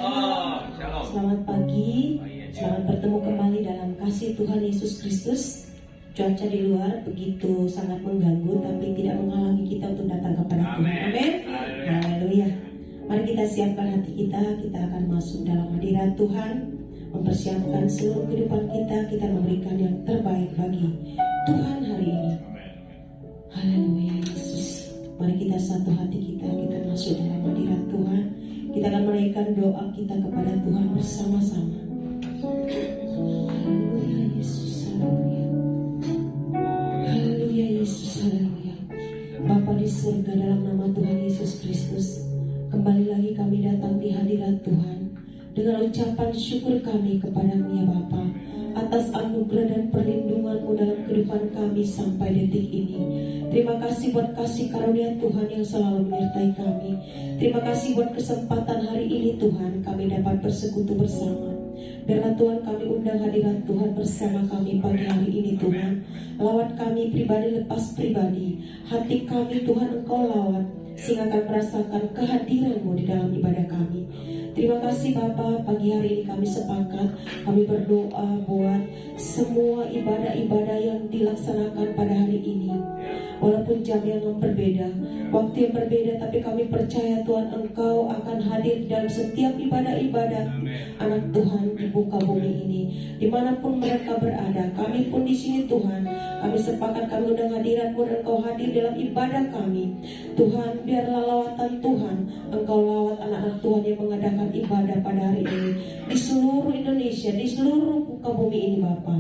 Selamat pagi, selamat bertemu kembali dalam kasih Tuhan Yesus Kristus. Cuaca di luar begitu sangat mengganggu, tapi tidak menghalangi kita untuk datang kepada Tuhan. Amin. Haleluya. Mari kita siapkan hati kita akan masuk dalam hadirat Tuhan, mempersiapkan seluruh kehidupan kita memberikan yang terbaik bagi Tuhan hari ini. Haleluya Yesus. Mari kita satu hati kita masuk dalam hadirat Tuhan. Kita akan menaikkan doa kita kepada Tuhan bersama-sama. Haleluya Yesus, haleluya. Haleluya Yesus, haleluya. Bapa di surga, dalam nama Tuhan Yesus Kristus, kembali lagi kami datang di hadirat Tuhan dengan ucapan syukur kami kepadamu ya Bapa, atas anugerah dan perlindungan-Mu dalam kehidupan kami sampai detik ini. Terima kasih buat kasih karunia Tuhan yang selalu menyertai kami. Terima kasih buat kesempatan hari ini Tuhan, kami dapat bersekutu bersama. Biarlah Tuhan kami undang hadirat Tuhan bersama kami pagi hari ini Tuhan. Lawat kami pribadi lepas pribadi. Hati kami Tuhan Engkau lawat, sehingga kami merasakan kehadiran-Mu di dalam ibadah kami. Terima kasih Bapa, pagi hari ini kami sepakat, kami berdoa buat semua ibadah-ibadah yang dilaksanakan pada hari ini. Walaupun jam yang berbeda, waktu yang berbeda, tapi kami percaya Tuhan Engkau akan hadir dalam setiap ibadah-ibadah anak Tuhan di muka bumi ini. Dimanapun mereka berada, kami pun di sini Tuhan, kami sepakat kami undang hadirat-Mu dan Engkau hadir dalam ibadah kami. Tuhan, biarlah lawatan Tuhan, Engkau lawat anak-anak Tuhan yang mengadakan ibadah pada hari ini di seluruh Indonesia, di seluruh muka bumi ini Bapa.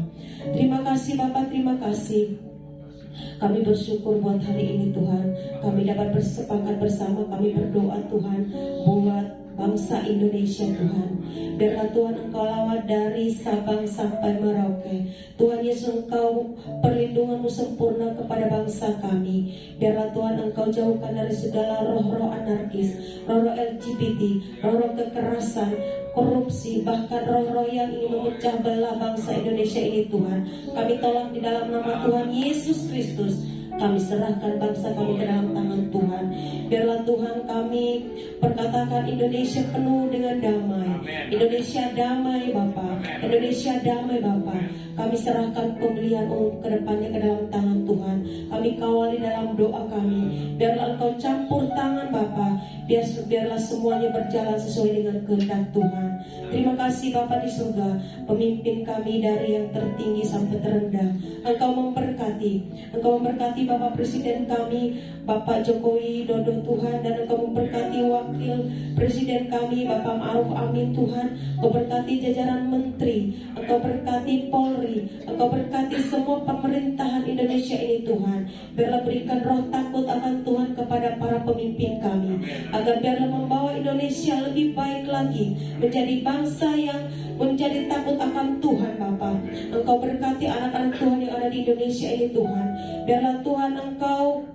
Terima kasih Bapa, terima kasih. Kami bersyukur buat hari ini Tuhan, kami dapat bersepakat bersama, kami berdoa Tuhan buat bangsa Indonesia Tuhan. Biarlah Tuhan Engkau lawat dari Sabang sampai Merauke. Tuhan Yesus, Engkau perlindungan-Mu sempurna kepada bangsa kami. Biarlah Tuhan Engkau jauhkan dari segala roh-roh anarkis, roh-roh LGBT, roh-roh kekerasan, korupsi, bahkan roh-roh yang ingin memecah belah bangsa Indonesia ini Tuhan. Kami tolong di dalam nama Tuhan Yesus Kristus. Kami serahkan bangsa kami ke dalam tangan Tuhan. Biarlah Tuhan kami perkatakan Indonesia penuh dengan damai. Indonesia damai Bapa. Indonesia damai Bapa. Kami serahkan pemilihan umum ke depannya ke dalam tangan Tuhan. Kami kawali dalam doa kami. Biarlah Engkau campur tangan Bapa. Biarlah semuanya berjalan sesuai dengan kehendak Tuhan. Terima kasih Bapa di surga, pemimpin kami dari yang tertinggi sampai terendah. Engkau memberkati Bapak Presiden kami, Bapak Jokowi Dodo Tuhan, dan Engkau memberkati Wakil Presiden kami, Bapak Ma'ruf Amin Tuhan. Engkau berkati jajaran menteri, Engkau berkati Polri, Engkau berkati semua pemerintahan Indonesia ini Tuhan. Biarlah berikan roh takut akan Tuhan kepada para pemimpin kami, agar biarlah membawa Indonesia lebih baik lagi, menjadi bangsa yang menjadi takut akan Tuhan Bapa. Engkau berkati anak-anak Tuhan yang ada di Indonesia ini Tuhan. Biarlah Tuhan Engkau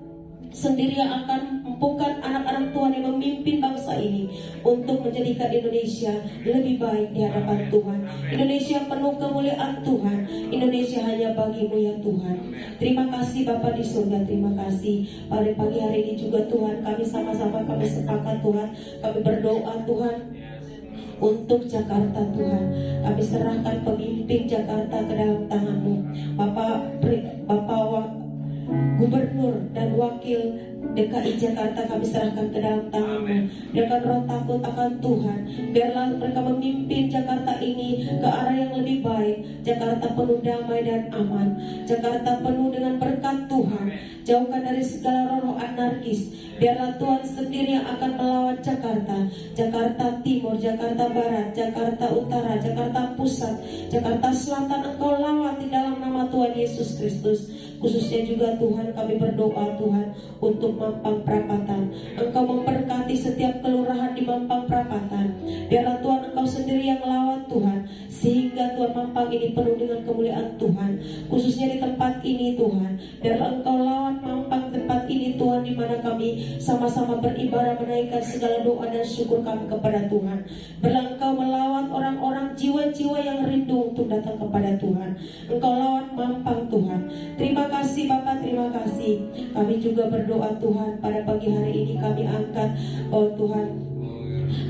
sendiri yang akan mampukan anak-anak Tuhan yang memimpin bangsa ini untuk menjadikan Indonesia lebih baik di hadapan Tuhan. Indonesia penuh kemuliaan Tuhan. Indonesia hanya bagi-Mu ya Tuhan. Terima kasih Bapa di surga, terima kasih. Pada pagi hari ini juga Tuhan, kami sama-sama kami sepakat Tuhan, kami berdoa Tuhan untuk Jakarta Tuhan. Kami serahkan pemimpin Jakarta ke dalam tangan-Mu Bapak Gubernur dan Wakil DKI Jakarta kami serahkan ke dalam tangan-Mu. Biarkan roh takut akan Tuhan. Biarlah mereka memimpin Jakarta ini ke arah yang lebih baik. Jakarta penuh damai dan aman. Jakarta penuh dengan berkat Tuhan. Jauhkan dari segala roh anarkis. Biarlah Tuhan sendiri yang akan melawat Jakarta. Jakarta Timur, Jakarta Barat, Jakarta Utara, Jakarta Pusat, Jakarta Selatan. Engkau lawat di dalam nama Tuhan Yesus Kristus. Khususnya juga Tuhan kami berdoa Tuhan untuk Mampang Perapatan. Engkau memberkati setiap kelurahan di Mampang Perapatan. Biarlah Tuhan Engkau sendiri yang lawat Tuhan, sehingga Tuhan Mampang ini penuh dengan kemuliaan Tuhan. Khususnya di tempat ini Tuhan, biarlah Engkau lawat Mampang tempat ini Tuhan, di mana kami sama-sama beribadah menaikkan segala doa dan syukur kami kepada Tuhan. Biarlah Engkau melawat orang-orang, jiwa-jiwa yang rindu untuk datang kepada Tuhan. Engkau lawat Mampang Tuhan. Terima kasih Bapak, terima kasih. Kami juga berdoa Tuhan, pada pagi hari ini kami angkat, oh Tuhan,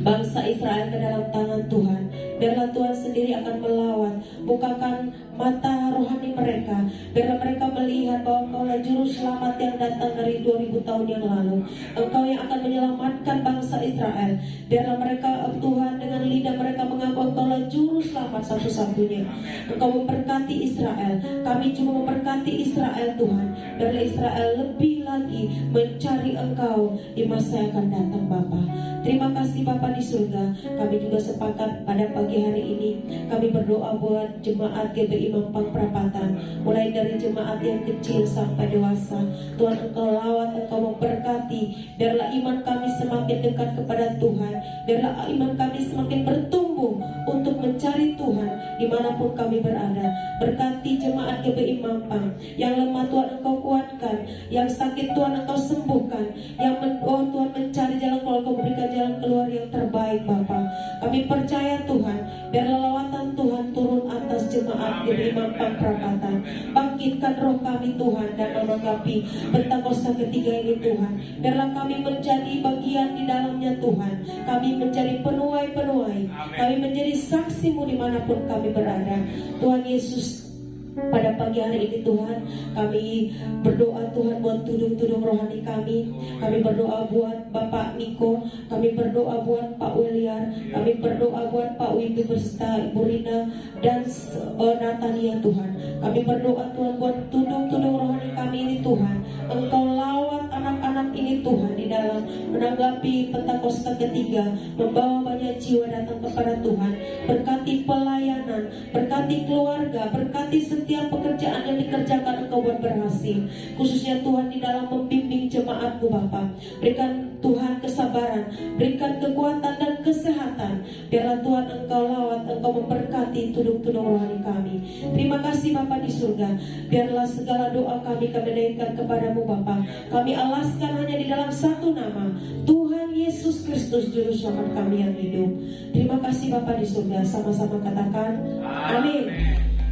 bangsa Israel ke dalam tangan Tuhan. Biarlah Tuhan sendiri akan melawat, bukakan mata rohani mereka, biarlah mereka melihat bahwa Engkaulah juru selamat yang datang dari 2000 tahun yang lalu. Engkau yang akan menyelamatkan bangsa Israel. Biarlah mereka, Tuhan, dengan lidah mereka mengaku Engkaulah juru selamat satu-satunya. Engkau memberkati Israel. Kami juga memberkati Israel, Tuhan. Biarlah Israel lebih lagi mencari Engkau di masa yang akan datang, Bapa. Terima kasih Bapa di surga. Kami juga sepakat pada pagi hari ini, kami berdoa buat jemaat GBI Mampang Perapatan, mulai dari jemaat yang kecil sampai dewasa. Tuhan, Engkau lawat, Engkau memberkati. Biarlah iman kami semakin dekat kepada Tuhan. Biarlah iman kami semakin bertumbuh untuk mencari Tuhan dimanapun kami berada. Berkati jemaat GBI Mampang. Yang lemah Tuhan Engkau kuatkan, yang sakit Tuhan Engkau sembuhkan, yang Tuhan mencari jalan keluar, Engkau berikan jalan keluar yang terbaik, Bapa. Kami percaya Tuhan, biarlah lawatan Tuhan turun atas jemaat GBI Mampang Perapatan. Bangkitkan roh kami Tuhan dan menanggapi Pentakosta ketiga ini Tuhan. Biarlah kami menjadi bagian di dalamnya Tuhan. Kami menjadi penuai-penuai. Kami menjadi saksi-Mu dimanapun kami berada. Tuhan Yesus, pada pagi hari ini Tuhan, kami berdoa Tuhan buat tudung-tudung rohani kami. Kami berdoa buat Bapak Niko. Kami berdoa buat Pak Wiliar. Kami berdoa buat Pak Wimbi beserta Ibu Rina dan Natania Tuhan. Kami berdoa Tuhan buat tudung-tudung rohani kami ini Tuhan. Engkau lawat anak-anak ini Tuhan di dalam menanggapi Pentakosta ketiga, membawa banyak jiwa datang kepada Tuhan. Berkati pelayanan, berkati keluarga, berkati setiap pekerjaan yang dikerjakan Engkau buat berhasil. Khususnya Tuhan di dalam membimbing jemaat-Mu Bapa. Berikan Tuhan kesabaran, berikan kekuatan dan kesehatan. Biarlah Tuhan Engkau lawat, Engkau memberkati tudung-tudung rohani kami. Terima kasih Bapa di surga. Biarlah segala doa kami naikkan kepadamu Bapa. Kami alaskan hanya di dalam satu nama, Tuhan Yesus Kristus Juru Selamat kami yang hidup. Terima kasih Bapa di surga. Sama-sama katakan amin.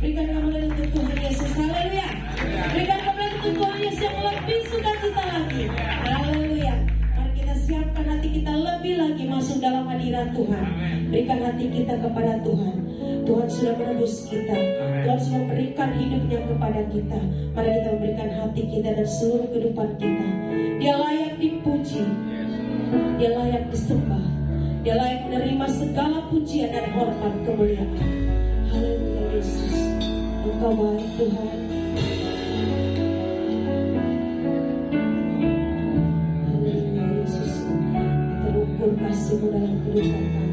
Berikan kemuliaan untuk Tuhan Yesus. Haleluya. Berikan kemuliaan untuk Tuhan Yesus yang lebih sukacita lagi. Haleluya. Mari kita siapkan hati kita lebih lagi masuk dalam hadirat Tuhan. Berikan hati kita kepada Tuhan. Tuhan sudah menebus kita. Tuhan sudah memberikan hidupnya kepada kita. Mari kita memberikan hati kita dan seluruh kehidupan kita. Dia layak dipuji. Dia layak disembah. Dia layak menerima segala pujian dan hormat kemuliaan. Haleluya Yesus. Engkau baik Tuhan. Haleluya Yesus. Terukur kasih-Mu dalam kehidupan kami.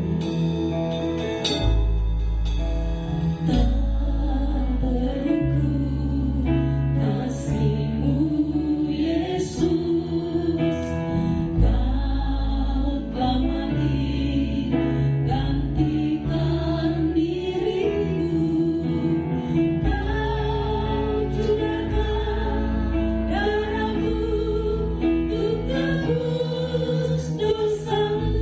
Dosamu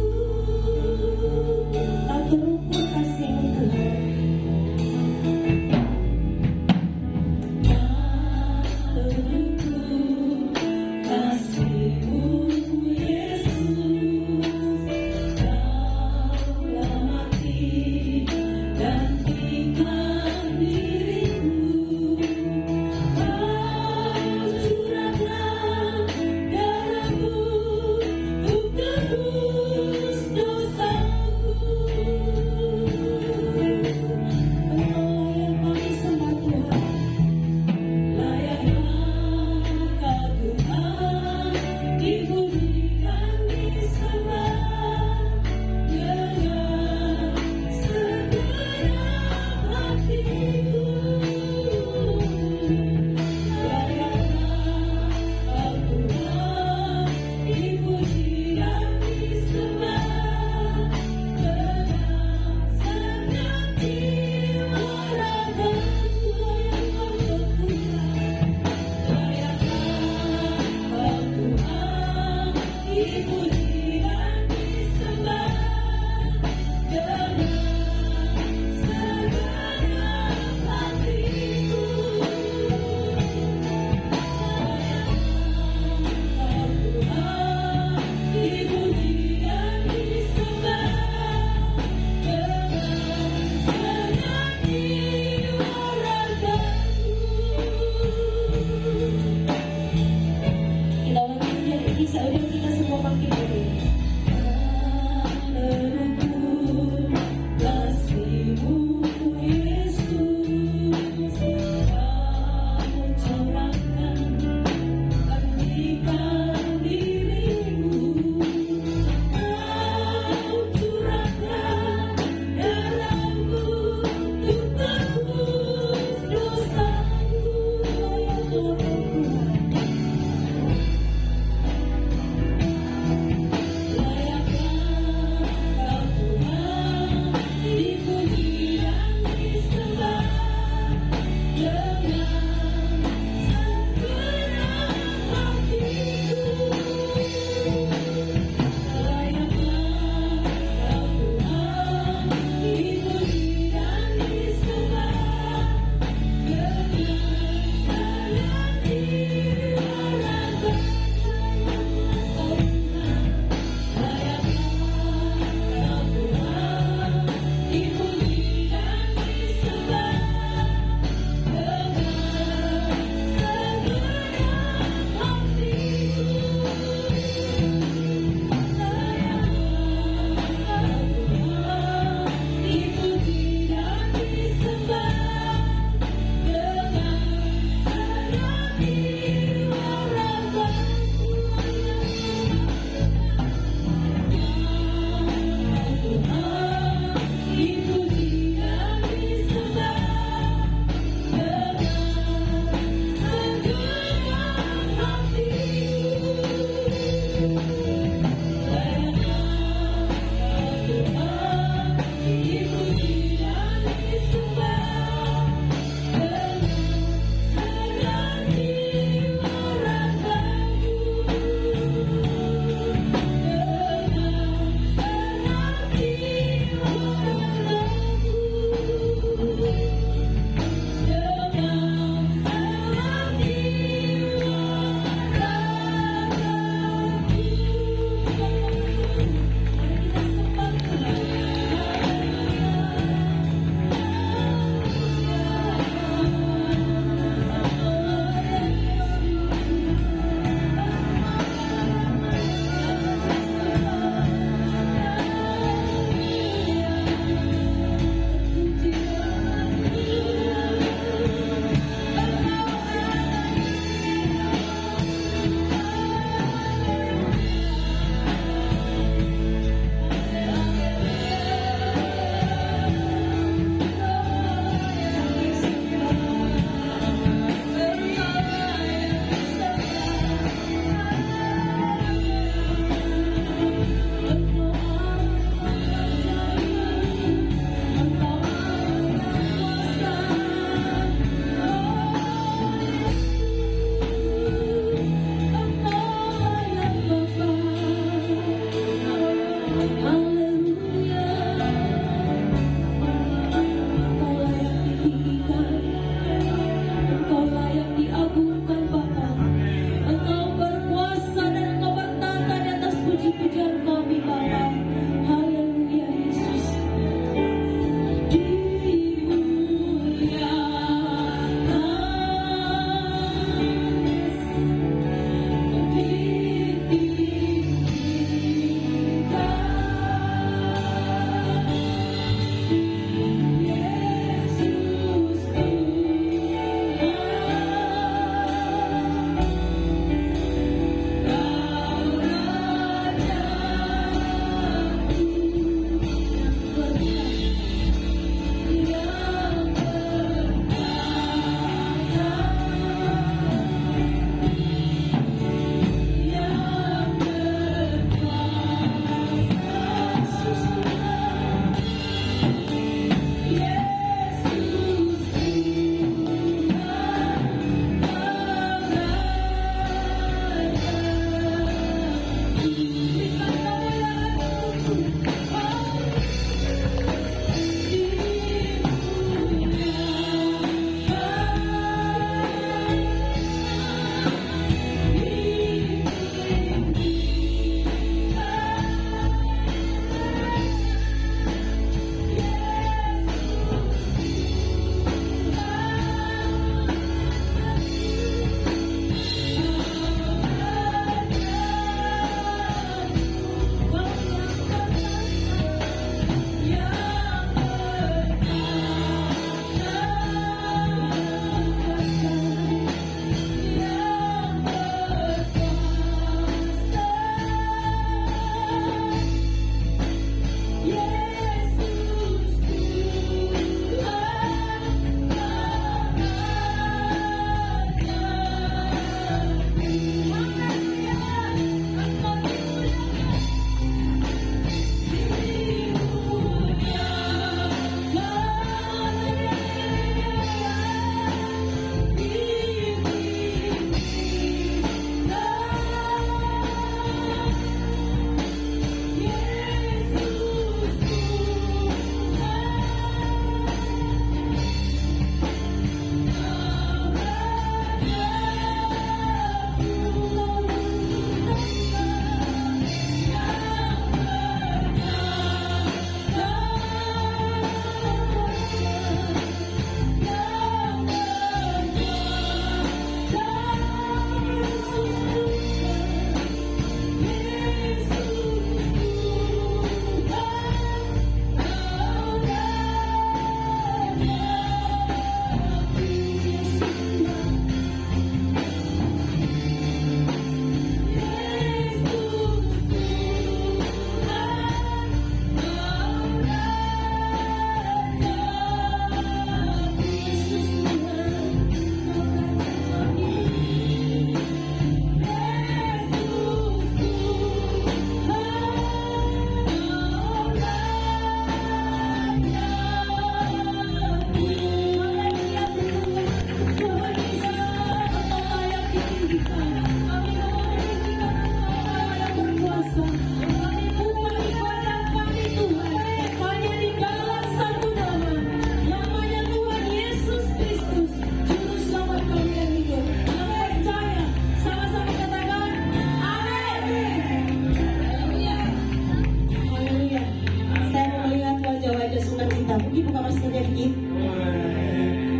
kita. Mungkin buka maskernya dikit.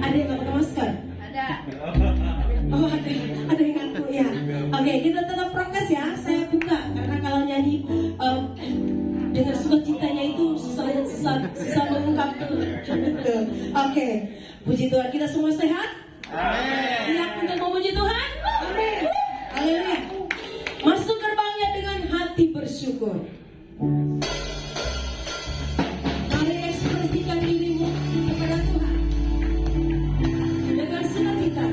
Ada yang nggak pakai masker? Ada. Oh ada yang ngaku ya. Oke, kita tetap prokes ya. Saya buka karena kalau nyanyi dengan sukacitanya itu susah mengungkap. Oke, puji Tuhan, kita semua sehat. Siap untuk memuji Tuhan. Amin. Haleluya. Masuk gerbangnya dengan hati bersyukur. Mari ekspresikan dirimu kepada Tuhan dengan sukacita.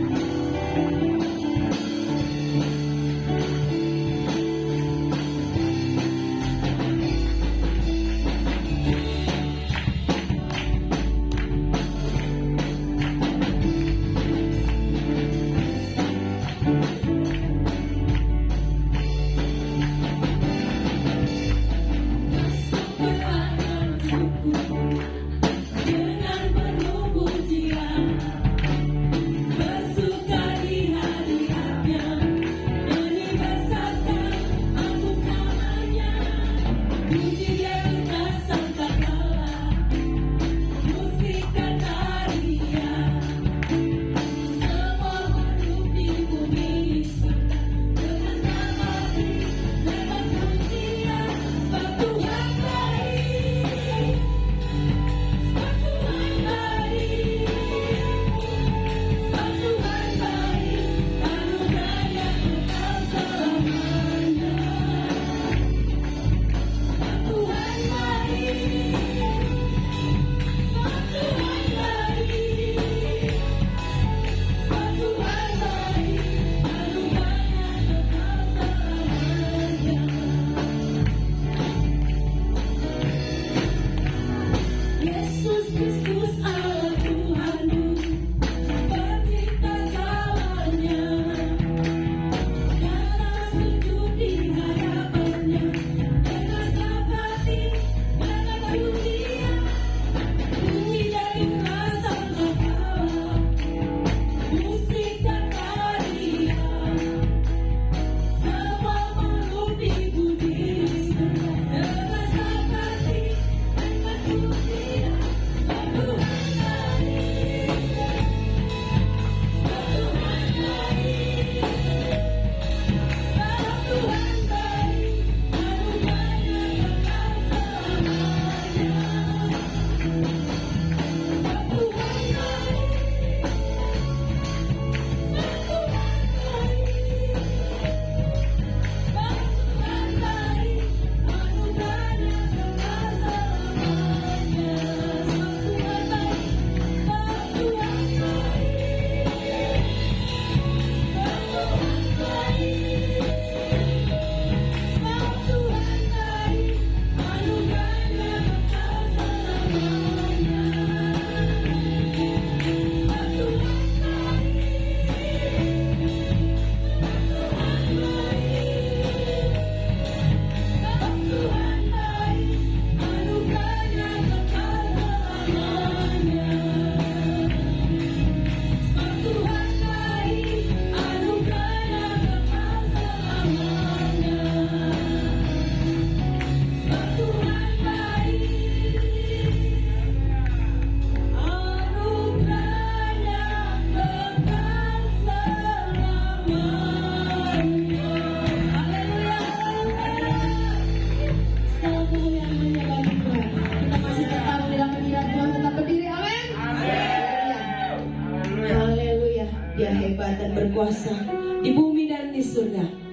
Dia hebat dan berkuasa di bumi dan di surga.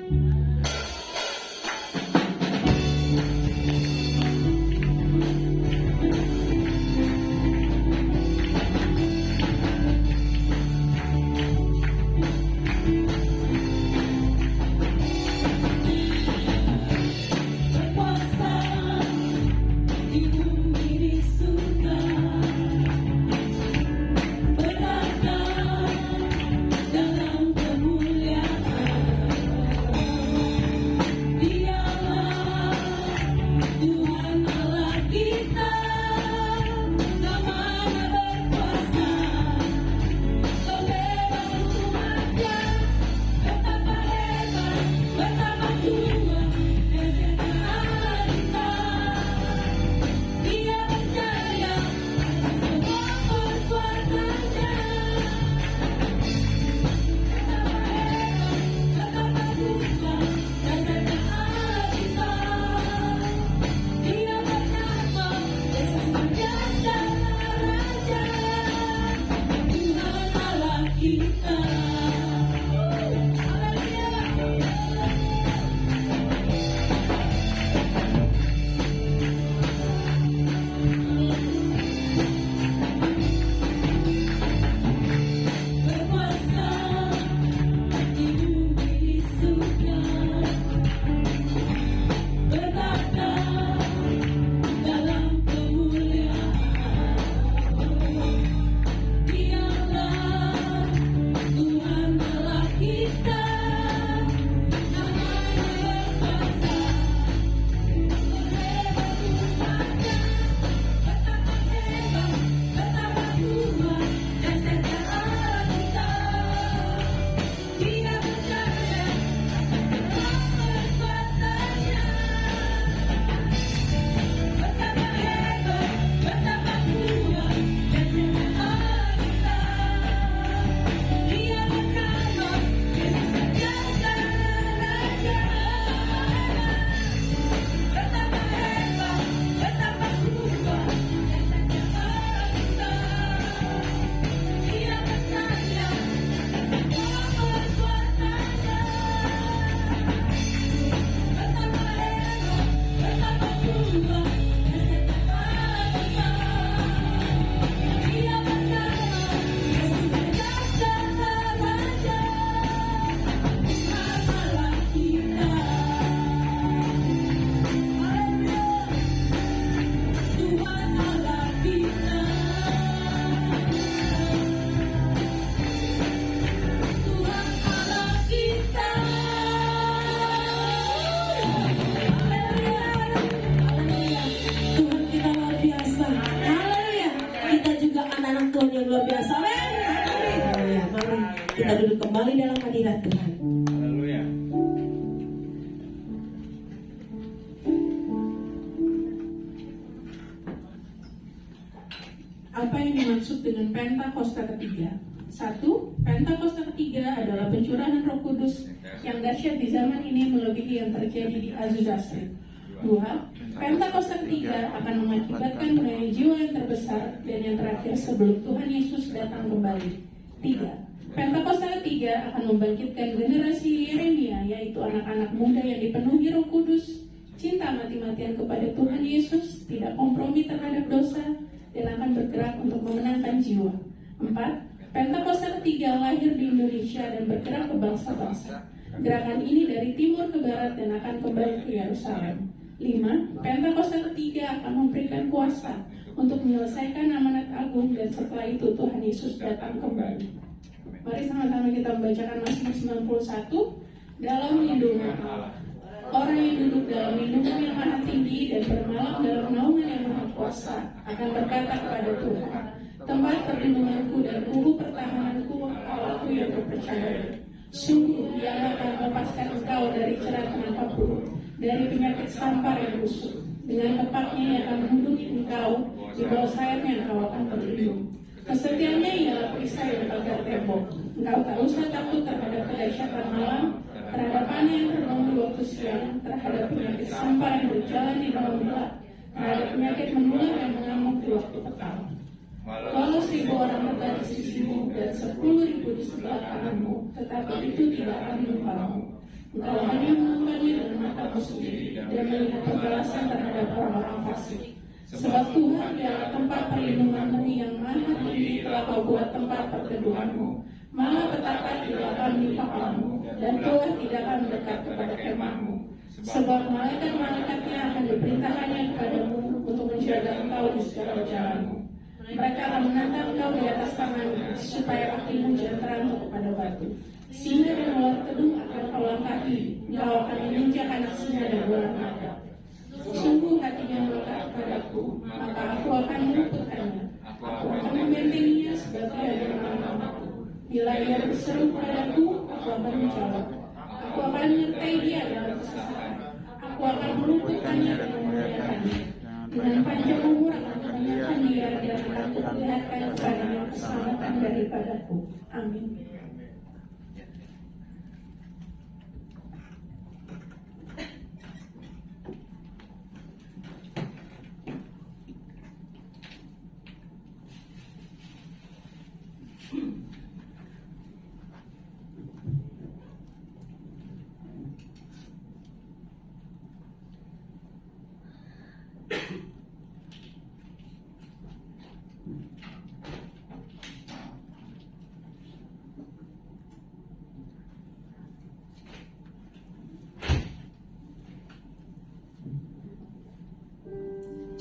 Kita duduk kembali dalam hadirat Tuhan. Haleluya. Apa yang dimaksud dengan Pentakosta ketiga? 1. Pentakosta ketiga adalah pencurahan Roh Kudus yang dahsyat di zaman ini melebihi yang terjadi di Azusa Street. 2. Pentakosta ketiga akan mengakibatkan perayaan jiwa yang terbesar dan yang terakhir sebelum Tuhan Yesus datang kembali. 3. Pentakosta ketiga akan membangkitkan generasi Yeremia, yaitu anak-anak muda yang dipenuhi Roh Kudus, cinta mati-matian kepada Tuhan Yesus, tidak kompromi terhadap dosa, dan akan bergerak untuk memenangkan jiwa. 4. Pentakosta ketiga lahir di Indonesia dan bergerak ke bangsa-bangsa. Gerakan ini dari timur ke barat dan akan kembali ke Yerusalem. 5. Pentakosta ketiga akan memberikan kuasa untuk menyelesaikan amanat agung dan setelah itu Tuhan Yesus datang kembali. Mari sama-sama kita membacakan Mazmur 91. Dalam lindungan Allah, orang yang duduk dalam lindungan yang maha tinggi dan bermalam dalam naungan yang maha kuasa akan berkata kepada Tuhan, tempat perlindunganku dan tubuh pertahananku, Allahku yang terpercaya. Sungguh Dia akan melepaskan engkau dari cerat penangkap burung, dari penyakit sampar yang busuk. Dengan tepatnya Ia akan menduduki engkau, di bawah sayapnya engkau akan berlindung. Kesetiaannya ialah perisai yang pagar tembok. Engkau tak usah takut terhadap kedahsyatan malam, terhadap panah yang terbang di waktu siang, terhadap penyakit sampar yang berjalan di dalam gelap, terhadap penyakit menular yang mengamuk di waktu petang. Walau 1.000 orang tetap di sisimu dan 10.000 di sebelah kananmu, tetapi itu tidak akan menimpamu. Engkau hanya menontonnya dengan matamu sendiri dan melihat pembalasan terhadap orang-orang fasik. Sebab Tuhan ialah tempat perlindunganmu yang maha tinggi telah kau buat tempat perteduhanmu. Malah petaka tidak akan menimpamu dan Tuhan tidak akan mendekat kepada kemahmu. Sebab malaikat-malaikatnya akan diperintahkannya kepadamu untuk menjaga engkau di segala jalanmu. Mereka akan menantang engkau di atas tangannya, supaya kakimu jangan terantuk kepada batu. Singa dan ular kedung akan kau langkahi, engkau akan menginjak anak singa dan ular naga. Sungguh hatinya melekat kepadaku, maka aku akan meluputkannya. Aku akan membentenginya sebab Dia mengenal namaku. Bila Ia berseru kepadaku, aku akan menjawab. Aku akan menyertai dia dalam kesusahan. Aku akan meluputkannya dan memuliakannya. Dengan panjang umur akan mengenyangkan dia dan akan kuperlihatkan kepadanya keselamatan daripadaku. Amin.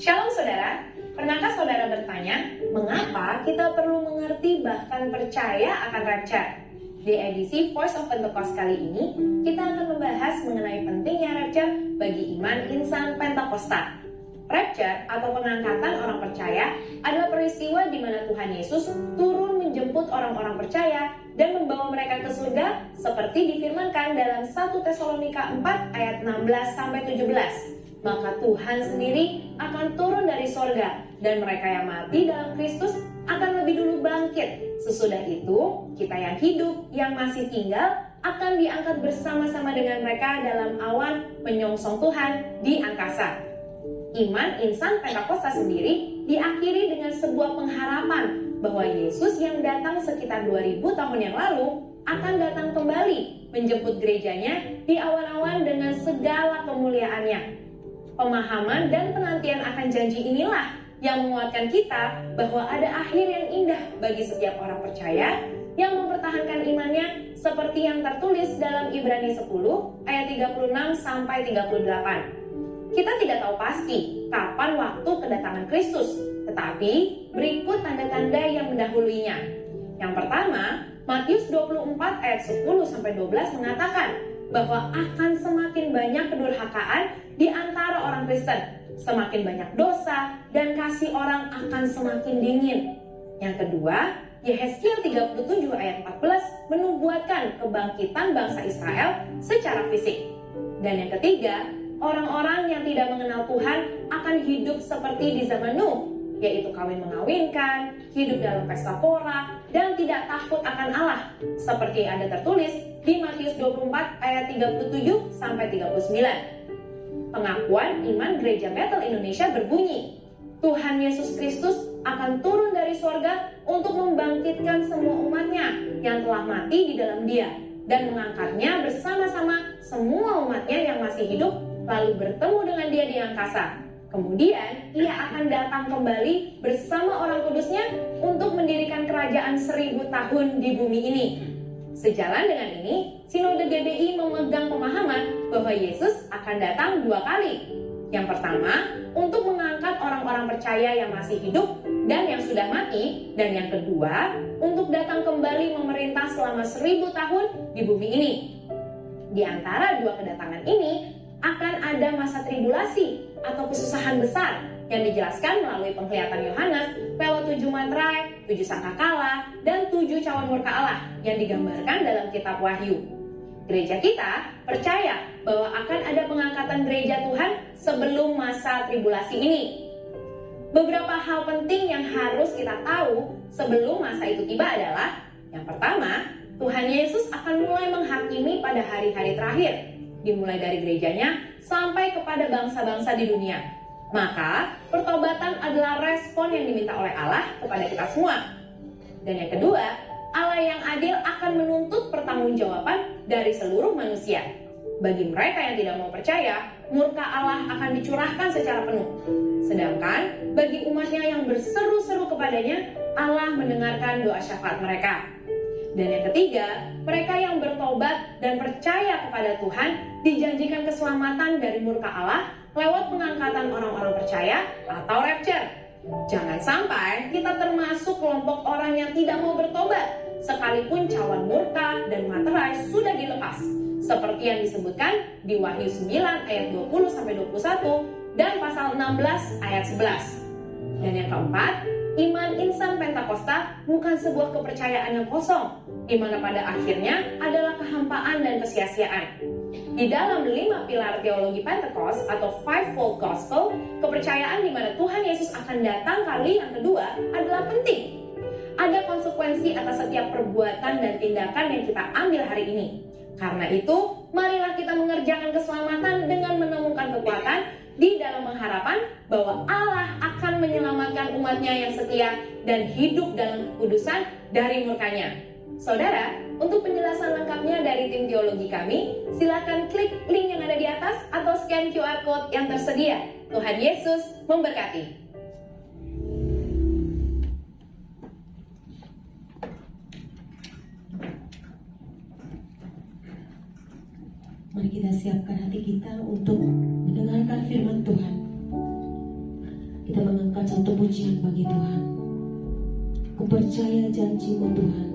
Shalom saudara, pernahkah saudara bertanya, mengapa kita perlu mengerti bahkan percaya akan rapture? Di edisi Voice of Pentecost kali ini, kita akan membahas mengenai pentingnya rapture bagi iman insan Pentakosta. Rapture atau pengangkatan orang percaya adalah peristiwa di mana Tuhan Yesus turun menjemput orang-orang percaya dan membawa mereka ke surga seperti difirmankan dalam 1 Tesalonika 4 ayat 16-17. Maka Tuhan sendiri akan turun dari sorga dan mereka yang mati dalam Kristus akan lebih dulu bangkit. Sesudah itu, kita yang hidup, yang masih tinggal akan diangkat bersama-sama dengan mereka dalam awan menyongsong Tuhan di angkasa. Iman insan Pentakosta sendiri diakhiri dengan sebuah pengharapan bahwa Yesus yang datang sekitar 2000 tahun yang lalu akan datang kembali menjemput gerejanya di awan-awan dengan segala kemuliaannya. Pemahaman dan penantian akan janji inilah yang menguatkan kita bahwa ada akhir yang indah bagi setiap orang percaya yang mempertahankan imannya seperti yang tertulis dalam Ibrani 10 ayat 36-38. Kita tidak tahu pasti kapan waktu kedatangan Kristus, tetapi berikut tanda-tanda yang mendahuluinya. Yang pertama, Matius 24 ayat 10-12 mengatakan bahwa akan semakin banyak kedurhakaan di antara orang Kristen, semakin banyak dosa dan kasih orang akan semakin dingin. Yang kedua, Yehezkiel 37 ayat 14 menubuatkan kebangkitan bangsa Israel secara fisik. Dan yang ketiga, orang-orang yang tidak mengenal Tuhan akan hidup seperti di zaman Nuh, yaitu kawin mengawinkan, hidup dalam pesta pora, dan tidak takut akan Allah, seperti yang ada tertulis di Matius 24 ayat 37 sampai 39. Pengakuan iman Gereja Bethel Indonesia berbunyi, Tuhan Yesus Kristus akan turun dari sorga untuk membangkitkan semua umatnya yang telah mati di dalam Dia dan mengangkatnya bersama-sama semua umatnya yang masih hidup lalu bertemu dengan Dia di angkasa. Kemudian Ia akan datang kembali bersama orang kudusnya untuk mendirikan kerajaan 1000 tahun di bumi ini. Sejalan dengan ini, Sinode GBI memegang pemahaman bahwa Yesus akan datang 2 kali. Yang pertama, untuk mengangkat orang-orang percaya yang masih hidup dan yang sudah mati. Dan yang kedua, untuk datang kembali memerintah selama 1000 tahun di bumi ini. Di antara 2 kedatangan ini, akan ada masa tribulasi atau kesusahan besar yang dijelaskan melalui penglihatan Yohanes lewat 7 materai, 7 sangkakala, dan 7 cawan murka Allah yang digambarkan dalam kitab Wahyu. Gereja kita percaya bahwa akan ada pengangkatan gereja Tuhan sebelum masa tribulasi ini. Beberapa hal penting yang harus kita tahu sebelum masa itu tiba adalah, yang pertama, Tuhan Yesus akan mulai menghakimi pada hari-hari terakhir, dimulai dari gerejanya sampai kepada bangsa-bangsa di dunia. Maka, pertobatan adalah respon yang diminta oleh Allah kepada kita semua. Dan yang kedua, Allah yang adil akan menuntut pertanggungjawaban dari seluruh manusia. Bagi mereka yang tidak mau percaya, murka Allah akan dicurahkan secara penuh. Sedangkan bagi umatnya yang berseru-seru kepadanya, Allah mendengarkan doa syafaat mereka. Dan yang ketiga, mereka yang bertobat dan percaya kepada Tuhan dijanjikan keselamatan dari murka Allah lewat pengangkatan orang-orang percaya atau rapture. Jangan sampai kita termasuk kelompok orang yang tidak mau bertobat, sekalipun cawan murka dan materai sudah dilepas, seperti yang disebutkan di Wahyu 9 ayat 20-21 dan pasal 16 ayat 11. Dan yang keempat, iman insan Pentakosta bukan sebuah kepercayaan yang kosong, di mana pada akhirnya adalah kehampaan dan kesia-siaan. Di dalam 5 pilar teologi Pentekost atau Fivefold Gospel, kepercayaan di mana Tuhan Yesus akan datang kali yang kedua adalah penting. Ada konsekuensi atas setiap perbuatan dan tindakan yang kita ambil hari ini. Karena itu, marilah kita mengerjakan keselamatan dengan menemukan kekuatan di dalam pengharapan bahwa Allah akan menyelamatkan umatnya yang setia dan hidup dalam kekudusan dari murkanya. Saudara, untuk penjelasan lengkapnya dari tim teologi kami, silakan klik link yang ada di atas atau scan QR Code yang tersedia. Tuhan Yesus memberkati. Mari kita siapkan hati kita untuk mendengarkan firman Tuhan. Kita mengangkat satu pujian bagi Tuhan. Ku percaya janji-Mu Tuhan.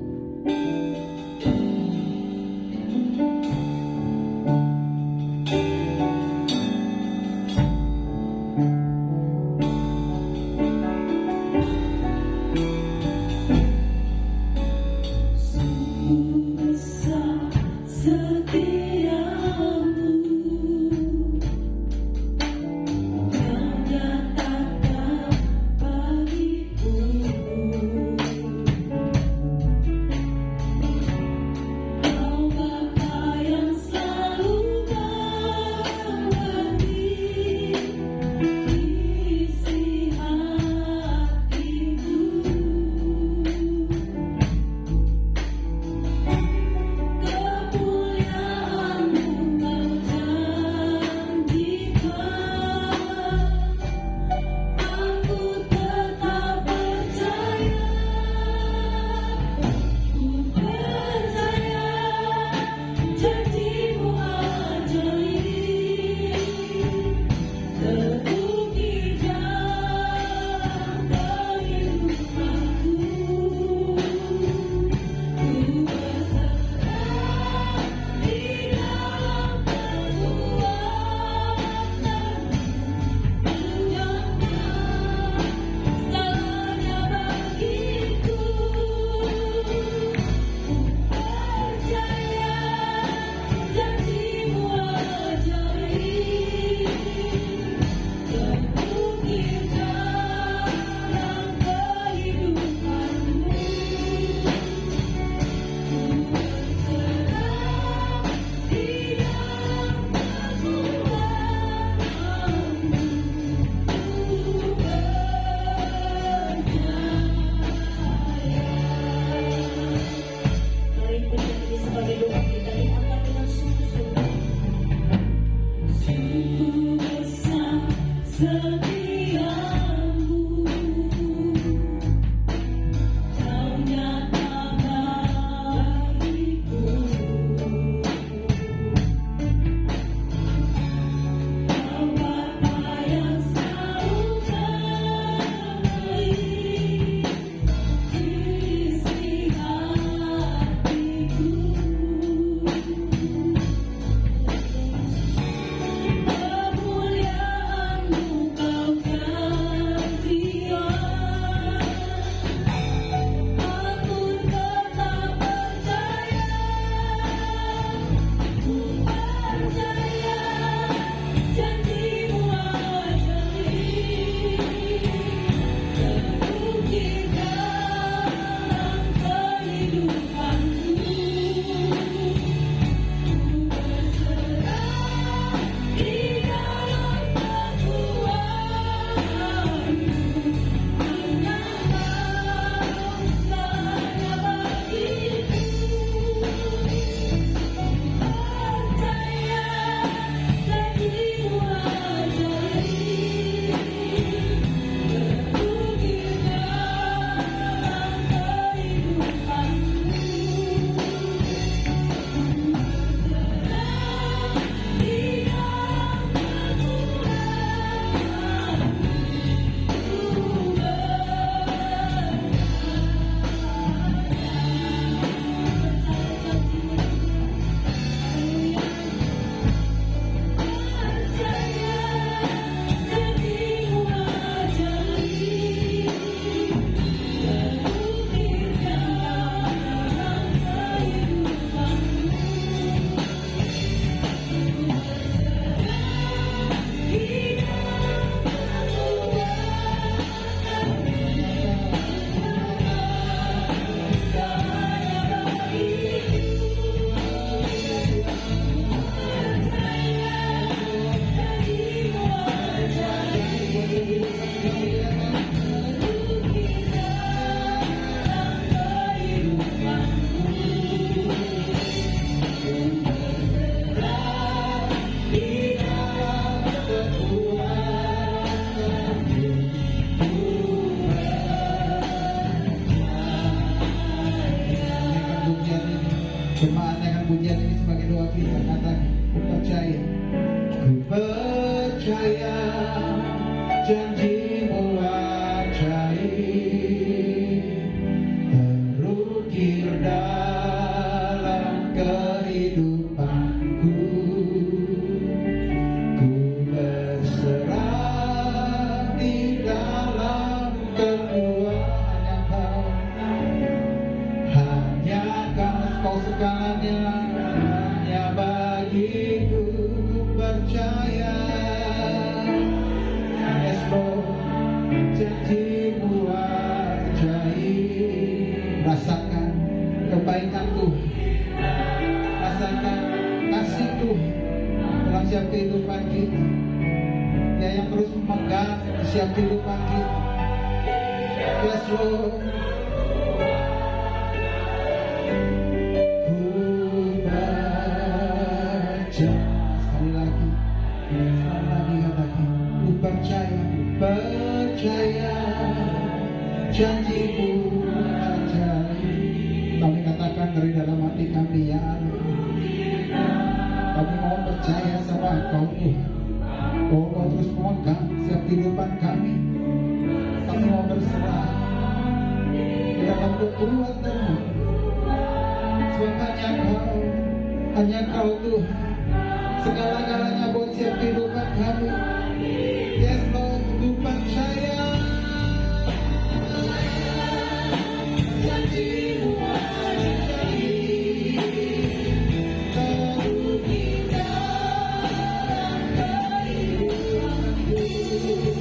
baik. Rasakan kebaikan Tuhan, rasakan kasih Tuhan dalam setiap kehidupan kita. Dia yang terus memegang setiap kehidupan kita. Yes Lord. Ku percaya. Sekali lagi katakan, ku percaya janjimu ajaib. Kami katakan dari dalam hati kami, ya Allah, kami mau percaya sama Engkau Tuhan. Kau terus memegang setiap kehidupan kami. Kami mau berserah di dalam kekuatan-Mu. Sebab hanya Kau Tuhan, segala-galanya buat setiap kehidupan kami. Yes Lord, ku percaya janji-Mu ajaib. Kau berikan kehidupanku.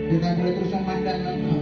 Di dalam Kita boleh terus memandang Engkau,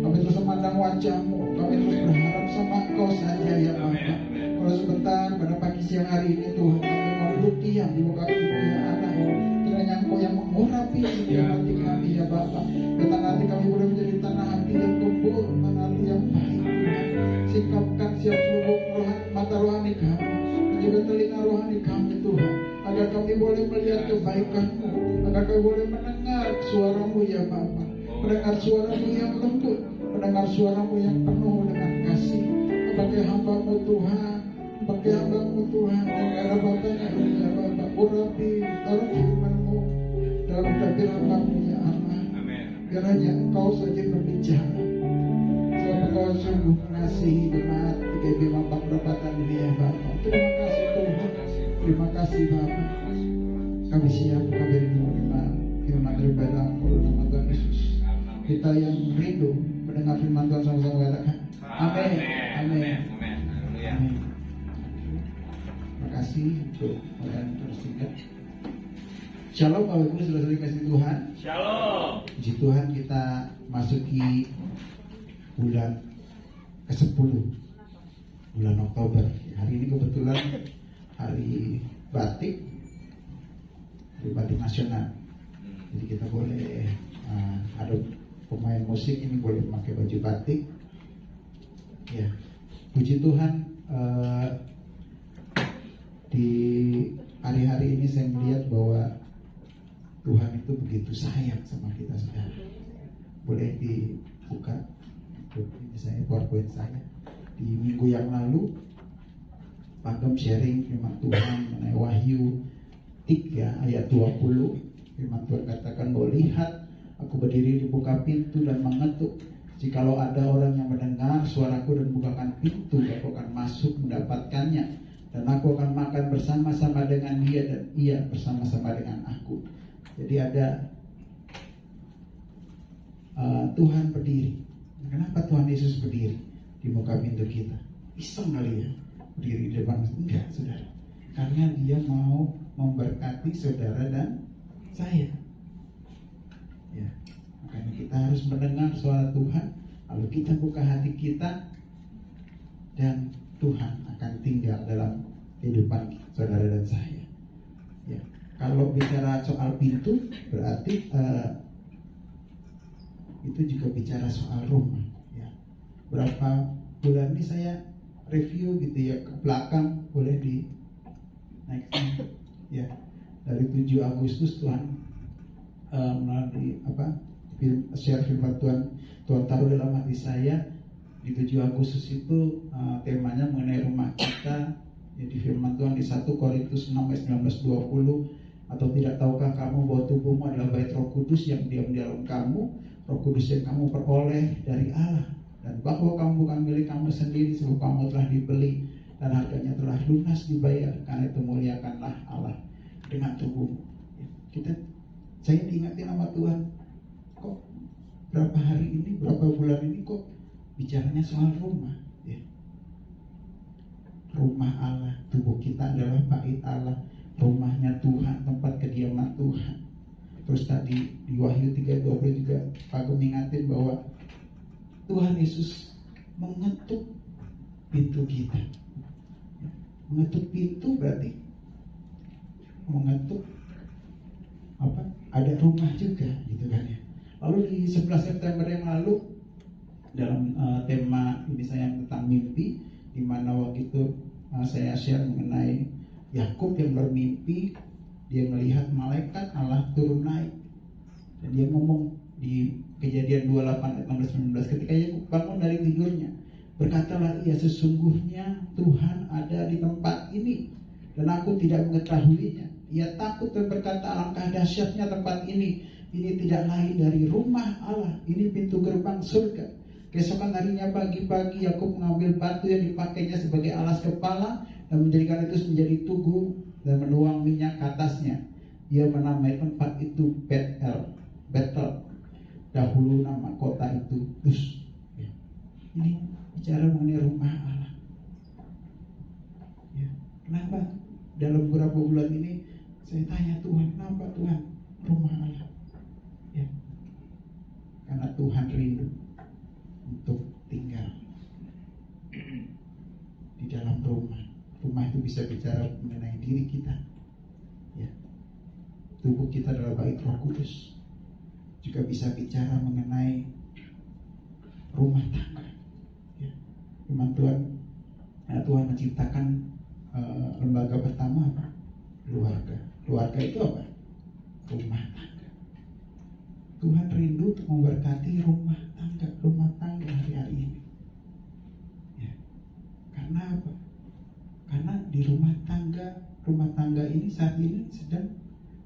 kami terus memandang wajah-Mu, kami terus berharap sama Engkau saja ya Bapa. Kalau sebentar pada pagi siang hari ini Tuhan, kami mau duduk diam di muka Ibu ya Allah. Kiranya Engkau yang mengurapi setiap hati kami ya Bapa. Biar hati kami boleh menjadi tanah hati yang tumbuh, tanah hati yang baik Tuhan. Sikapkan siap seluruh mata rohani kami dan juga telinga rohani kami Tuhan, agar kami boleh melihat kebaikan-Mu, agar kami boleh mendengar suara-Mu ya Bapa. Mendengar suara-Mu yang lembut, mendengar suara-Mu yang penuh dengan kasih. Sebagai hamba-Mu Tuhan, sebagai hamba-Mu Tuhan, yang ada Bapaknya ya Bapa, urapi dalam firman-Mu, dalam tabir hamba-Mu ya Allah. Biar hanya Engkau saja berbicara. Sebab Engkau sungguh mengasihi jemaat GKIB Mampang Perapatan ini ya Bapa. Terima kasih Tuhan, terima kasih Bapa. Kami siap, kami rindu menerima firman daripada Engkau dalam nama Tuhan Yesus. Kita yang rindu mendengar firman Tuhan sama-sama katakan amin. Amin. Amin. Terima kasih untuk kalian terus tinggal. Shalom Bapak Ibu, saudara-saudari kasih Tuhan. Shalom. Puji Tuhan, kita masuki bulan ke-10, bulan Oktober. Hari ini kebetulan hari batik, hari batik nasional. Jadi kita boleh ada pemain musik ini boleh memakai baju batik. Ya, puji Tuhan, di hari-hari ini saya melihat bahwa Tuhan itu begitu sayang sama kita saudara. Boleh dibuka ini saya PowerPoint saya. Di minggu yang lalu Pagem sharing firman Tuhan mengenai Wahyu 3 ayat 20. Firman Tuhan katakan bahwa lihat aku berdiri di buka pintu dan mengetuk. Jikalau ada orang yang mendengar suaraku dan bukakan pintu, aku akan masuk mendapatkannya, dan aku akan makan bersama-sama dengan dia dan ia bersama-sama dengan aku. Jadi ada Tuhan berdiri. Kenapa Tuhan Yesus berdiri di muka pintu kita? Iseng kali ya berdiri di depan? Enggak saudara, karena dia mau memberkati saudara dan saya. Ya, makanya kita harus mendengar suara Tuhan, lalu kita buka hati kita, dan Tuhan akan tinggal dalam kehidupan saudara dan saya. Ya, kalau bicara soal pintu, berarti itu juga bicara soal rumah. Ya, berapa bulan ini saya review gitu ya ke belakang, boleh di next ya. Dari 7 Agustus Tuhan melalui share firman Tuhan taruh dalam hati saya di 7 Agustus itu temanya mengenai rumah kita. Jadi firman Tuhan di 1 Korintus 6 ayat 19-20, atau tidak tahukah kamu bahwa tubuhmu adalah bait Roh Kudus yang diam di dalam kamu, Roh Kudus yang kamu peroleh dari Allah, dan bahwa kamu bukan milik kamu sendiri, sebab kamu telah dibeli dan harganya telah lunas dibayar. Karena itu muliakanlah Allah dengan tubuhmu. Saya diingatin sama Tuhan, kok berapa hari ini, berapa bulan ini kok bicaranya soal rumah ya. Rumah Allah, tubuh kita adalah bait Allah, rumahnya Tuhan, tempat kediaman Tuhan. Terus tadi di Wahyu 3:20 juga Pak Gem ingatin bahwa Tuhan Yesus mengetuk pintu kita. Mengetuk pintu berarti mengetuk ada rumah juga gitu kan ya. Lalu di 11 September yang lalu dalam tema ini saya tentang mimpi, di mana waktu itu saya share mengenai Yakub yang bermimpi, dia melihat malaikat Allah turun naik, dan dia ngomong di Kejadian 28 ayat 16-19, ketika Yakub bangun dari tidurnya, berkatalah ia, sesungguhnya Tuhan ada di tempat ini dan aku tidak mengetahuinya. Ia takut dan berkata, alangkah dahsyatnya tempat ini tidak lain dari rumah Allah, ini pintu gerbang surga. Keesokan harinya pagi-pagi Yakub mengambil batu yang dipakainya sebagai alas kepala dan menjadikan itu menjadi tugu dan menuang minyak ke atasnya. Dia menamai tempat itu Betel. Dahulu nama kota itu Luz. Ya. Ini bicara mengenai rumah Allah. Ya. Kenapa dalam beberapa bulan ini saya tanya Tuhan, kenapa Tuhan rumah Allah? Ya. Karena Tuhan rindu untuk tinggal di dalam rumah. Rumah itu bisa bicara mengenai diri kita. Ya. Tubuh kita adalah bait Roh Kudus. Juga bisa bicara mengenai rumah tangga. Ya. Firman Tuhan, Tuhan menciptakan lembaga pertama apa? Keluarga. Keluarga itu apa? Rumah tangga. Tuhan rindu untuk memberkati rumah tangga hari-hari ini. Ya. Karena apa? Karena di rumah tangga ini saat ini sedang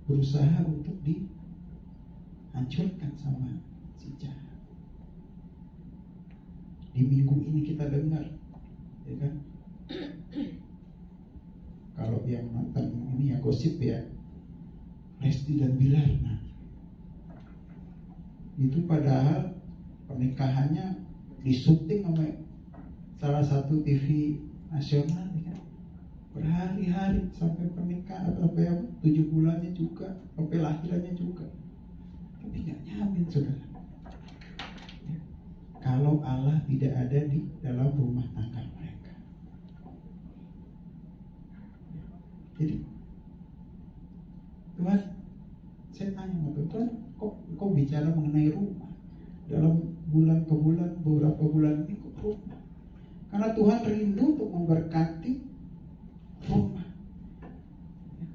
berusaha untuk dihancurkan sama si jahat. Di minggu ini kita dengar, ya kan? Kalau yang nonton ini ya gosip ya, Lesti dan Bilar. Nah, itu padahal pernikahannya disyuting sama salah satu TV nasional, ya kan? Berhari-hari sampai pernikahan, sampai 7 bulannya juga, sampai lahirannya juga. Tapi nggak nyamin, saudara. Ya. Kalau Allah tidak ada di dalam rumah tangga mereka. Ya. Jadi Tuhan, saya tanya sama Tuhan, kok bicara mengenai rumah dalam bulan ke bulan, beberapa bulan ini kok rumah? Karena Tuhan rindu untuk memberkati rumah.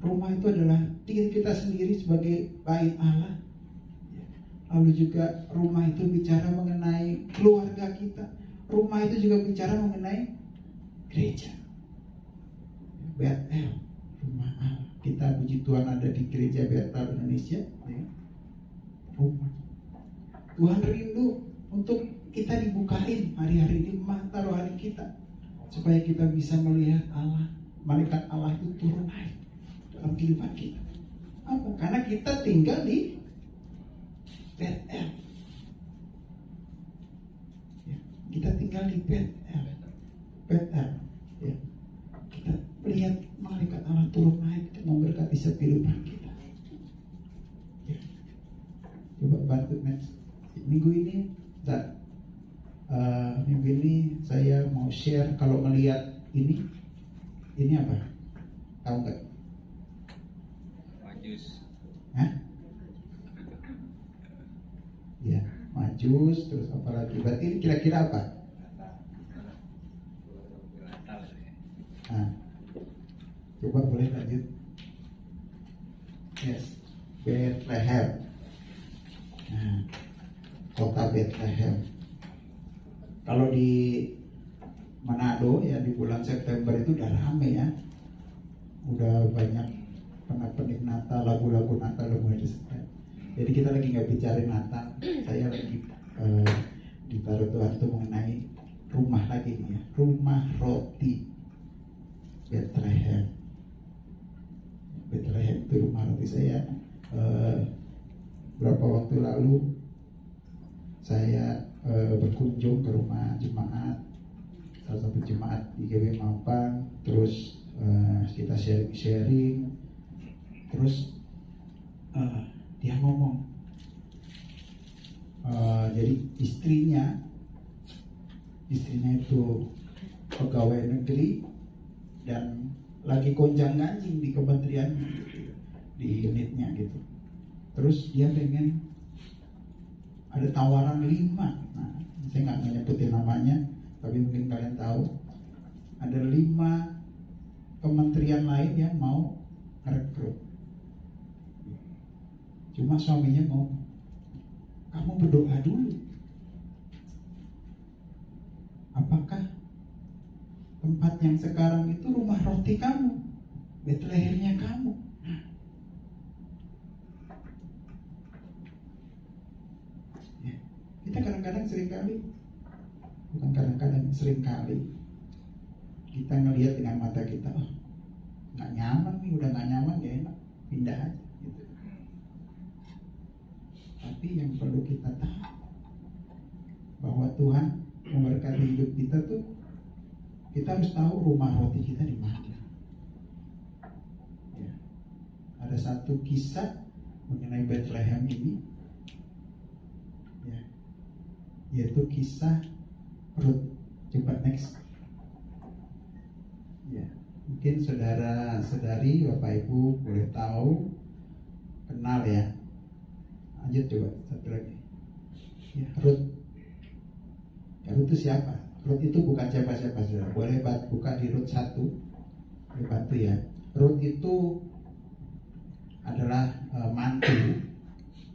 Rumah itu adalah diri kita sendiri sebagai bait Allah. Lalu juga rumah itu bicara mengenai keluarga kita. Rumah itu juga bicara mengenai gereja. Betel, rumah Allah. Kita puji Tuhan ada di gereja Betel Indonesia. Ya. Rumah. Tuhan rindu untuk kita dibukain hari-hari ini mata rohani kita, supaya kita bisa melihat Allah, malaikat Allah itu turun naik dalam kehidupan kita. Apa? Karena kita tinggal di Betel. Ya, kita tinggal di Betel. Ya. Kita melihat malaikat Allah turun naik untuk memberkati setiap kehidupan kita. Ya. Coba bantu next. Minggu ini saya mau share, kalau melihat ini apa? Tahu nggak? Majus. Hah? Ya, majus, terus apa lagi? Berarti ini kira-kira apa? Nah, coba boleh lanjut. Yes, Bethlehem. Nah, kota Bethlehem. Kalau di Manado ya di bulan September itu udah rame ya, udah banyak penik Natal, lagu-lagu Natal udah mulai disetel. Jadi kita lagi nggak bicara Natal, saya lagi ditaruh Tuhan itu mengenai rumah lagi nih ya, rumah roti Bethlehem. Bethlehem itu rumah roti. Saya beberapa waktu lalu saya berkunjung ke rumah jemaat, salah satu jemaat di GW Mampang, terus kita sharing, terus dia ngomong, jadi istrinya itu pegawai negeri dan lagi gonjang ganjing di kementerian gitu, di unitnya gitu. Terus dia pengen ada tawaran 5. Nah, saya nggak nyebutin namanya, tapi mungkin kalian tahu. Ada 5 kementerian lain yang mau rekrut. Cuma suaminya mau, kamu berdoa dulu. Apakah tempat yang sekarang itu rumah roti kamu, Bethlehemnya kamu? Ya, kita kadang-kadang seringkali kita ngelihat dengan mata kita, oh nggak nyaman nih, udah nggak nyaman ya enak, pindah aja gitu. Tapi yang perlu kita tahu bahwa Tuhan memberkati hidup kita tuh, kita harus tahu rumah roti kita di mana. Ya. Ada satu kisah mengenai Bethlehem ini, ya, yaitu kisah Ruth. Coba next. Ya, mungkin saudara-saudari, Bapak Ibu boleh tahu, kenal ya. Lanjut coba satu lagi. Ya, Ruth. Ya, Ruth itu siapa? Ruth itu bukan siapa-siapa, saudara. Boleh buka di Ruth 1. Boleh bantu ya. Ruth itu adalah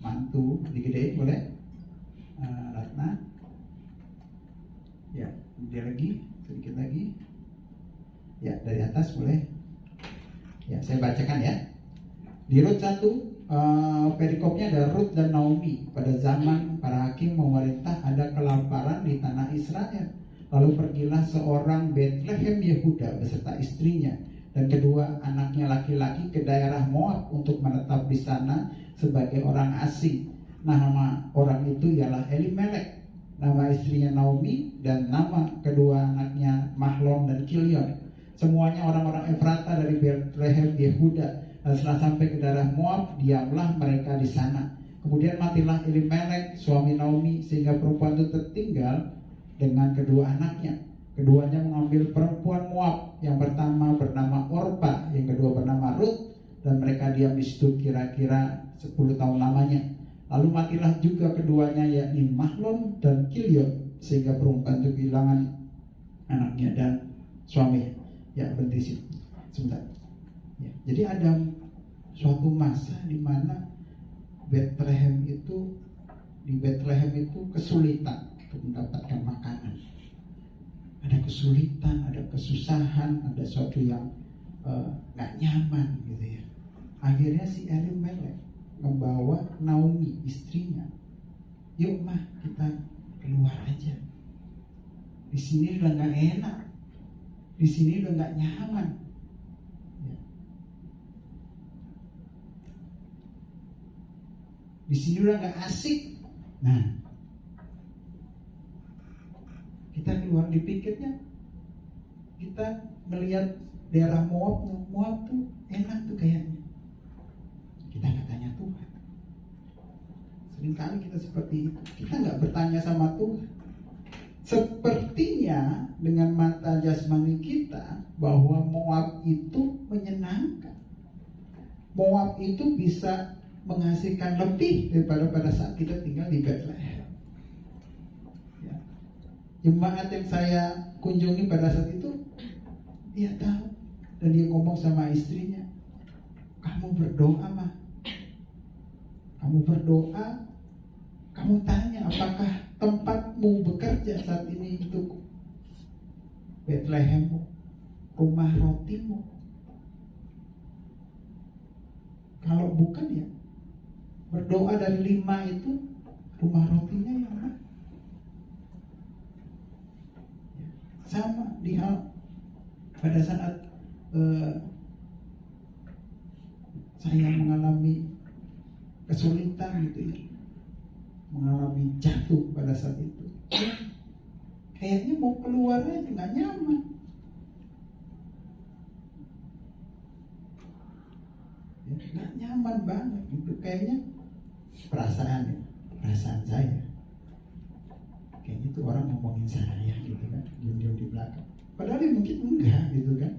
mantu. Digedein boleh? Ratna. Ya, dia lagi, sedikit lagi. Ya, dari atas boleh. Ya, saya bacakan ya. Di Ruth 1, perikopnya ada Ruth dan Naomi. Pada zaman para hakim memerintah, ada kelaparan di tanah Israel. Lalu pergilah seorang Bethlehem Yehuda beserta istrinya dan kedua anaknya laki-laki ke daerah Moab untuk menetap di sana sebagai orang asing. Nama orang itu ialah Elimelek, nama istrinya Naomi, dan nama kedua anaknya Mahlon dan Kilion. Semuanya orang-orang Efrata dari Bethlehem Yehuda. Dan setelah sampai ke daerah Moab, diamlah mereka di sana. Kemudian matilah Elimelek, suami Naomi, sehingga perempuan itu tertinggal dengan kedua anaknya. Keduanya mengambil perempuan Moab. Yang pertama bernama Orpa, yang kedua bernama Ruth, dan mereka diam di situ kira-kira 10 tahun lamanya. Lalu matilah juga keduanya, yakni Mahlon dan Kilion, sehingga perempuan itu kehilangan anaknya dan suaminya. Ya, berhenti sini sebentar. Ya, jadi ada suatu masa di mana di Bethlehem itu kesulitan untuk mendapatkan makanan. Ada kesulitan, ada kesusahan, ada sesuatu yang gak nyaman gitu ya. Akhirnya si Elimelek membawa Naomi istrinya, yuk mah kita keluar aja. Di sini udah gak enak, di sini udah gak nyaman. Ya. Di sini udah gak asik. Nah, kita keluar, dipikirnya kita melihat daerah Moab tuh enak tuh kayaknya. Kita nggak tanya Tuhan. Seringkali kita seperti itu. Kita nggak bertanya sama Tuhan. Sepertinya dengan mata jasmani kita bahwa Moab itu menyenangkan. Moab itu bisa menghasilkan lebih daripada pada saat kita tinggal di Bethlehem. Ya. Jemaat yang saya kunjungi pada saat itu Dia tahu. Dan dia ngomong sama istrinya, kamu berdoa mah. Kamu berdoa, kamu tanya apakah tempatmu bekerja saat ini itu Betlehemmu, rumah rotimu. Kalau bukan ya, berdoa dari 5 itu rumah rotinya yang mana? Sama di hal pada saat saya mengalami kesulitan gitu ya, mengalami jatuh pada saat itu, kayaknya mau keluar aja nggak nyaman. Ya, nggak nyaman banget gitu, kayaknya perasaan saya. Kayaknya itu orang ngomongin saya gitu kan, diam-diam di belakang. Padahal ya mungkin enggak gitu kan.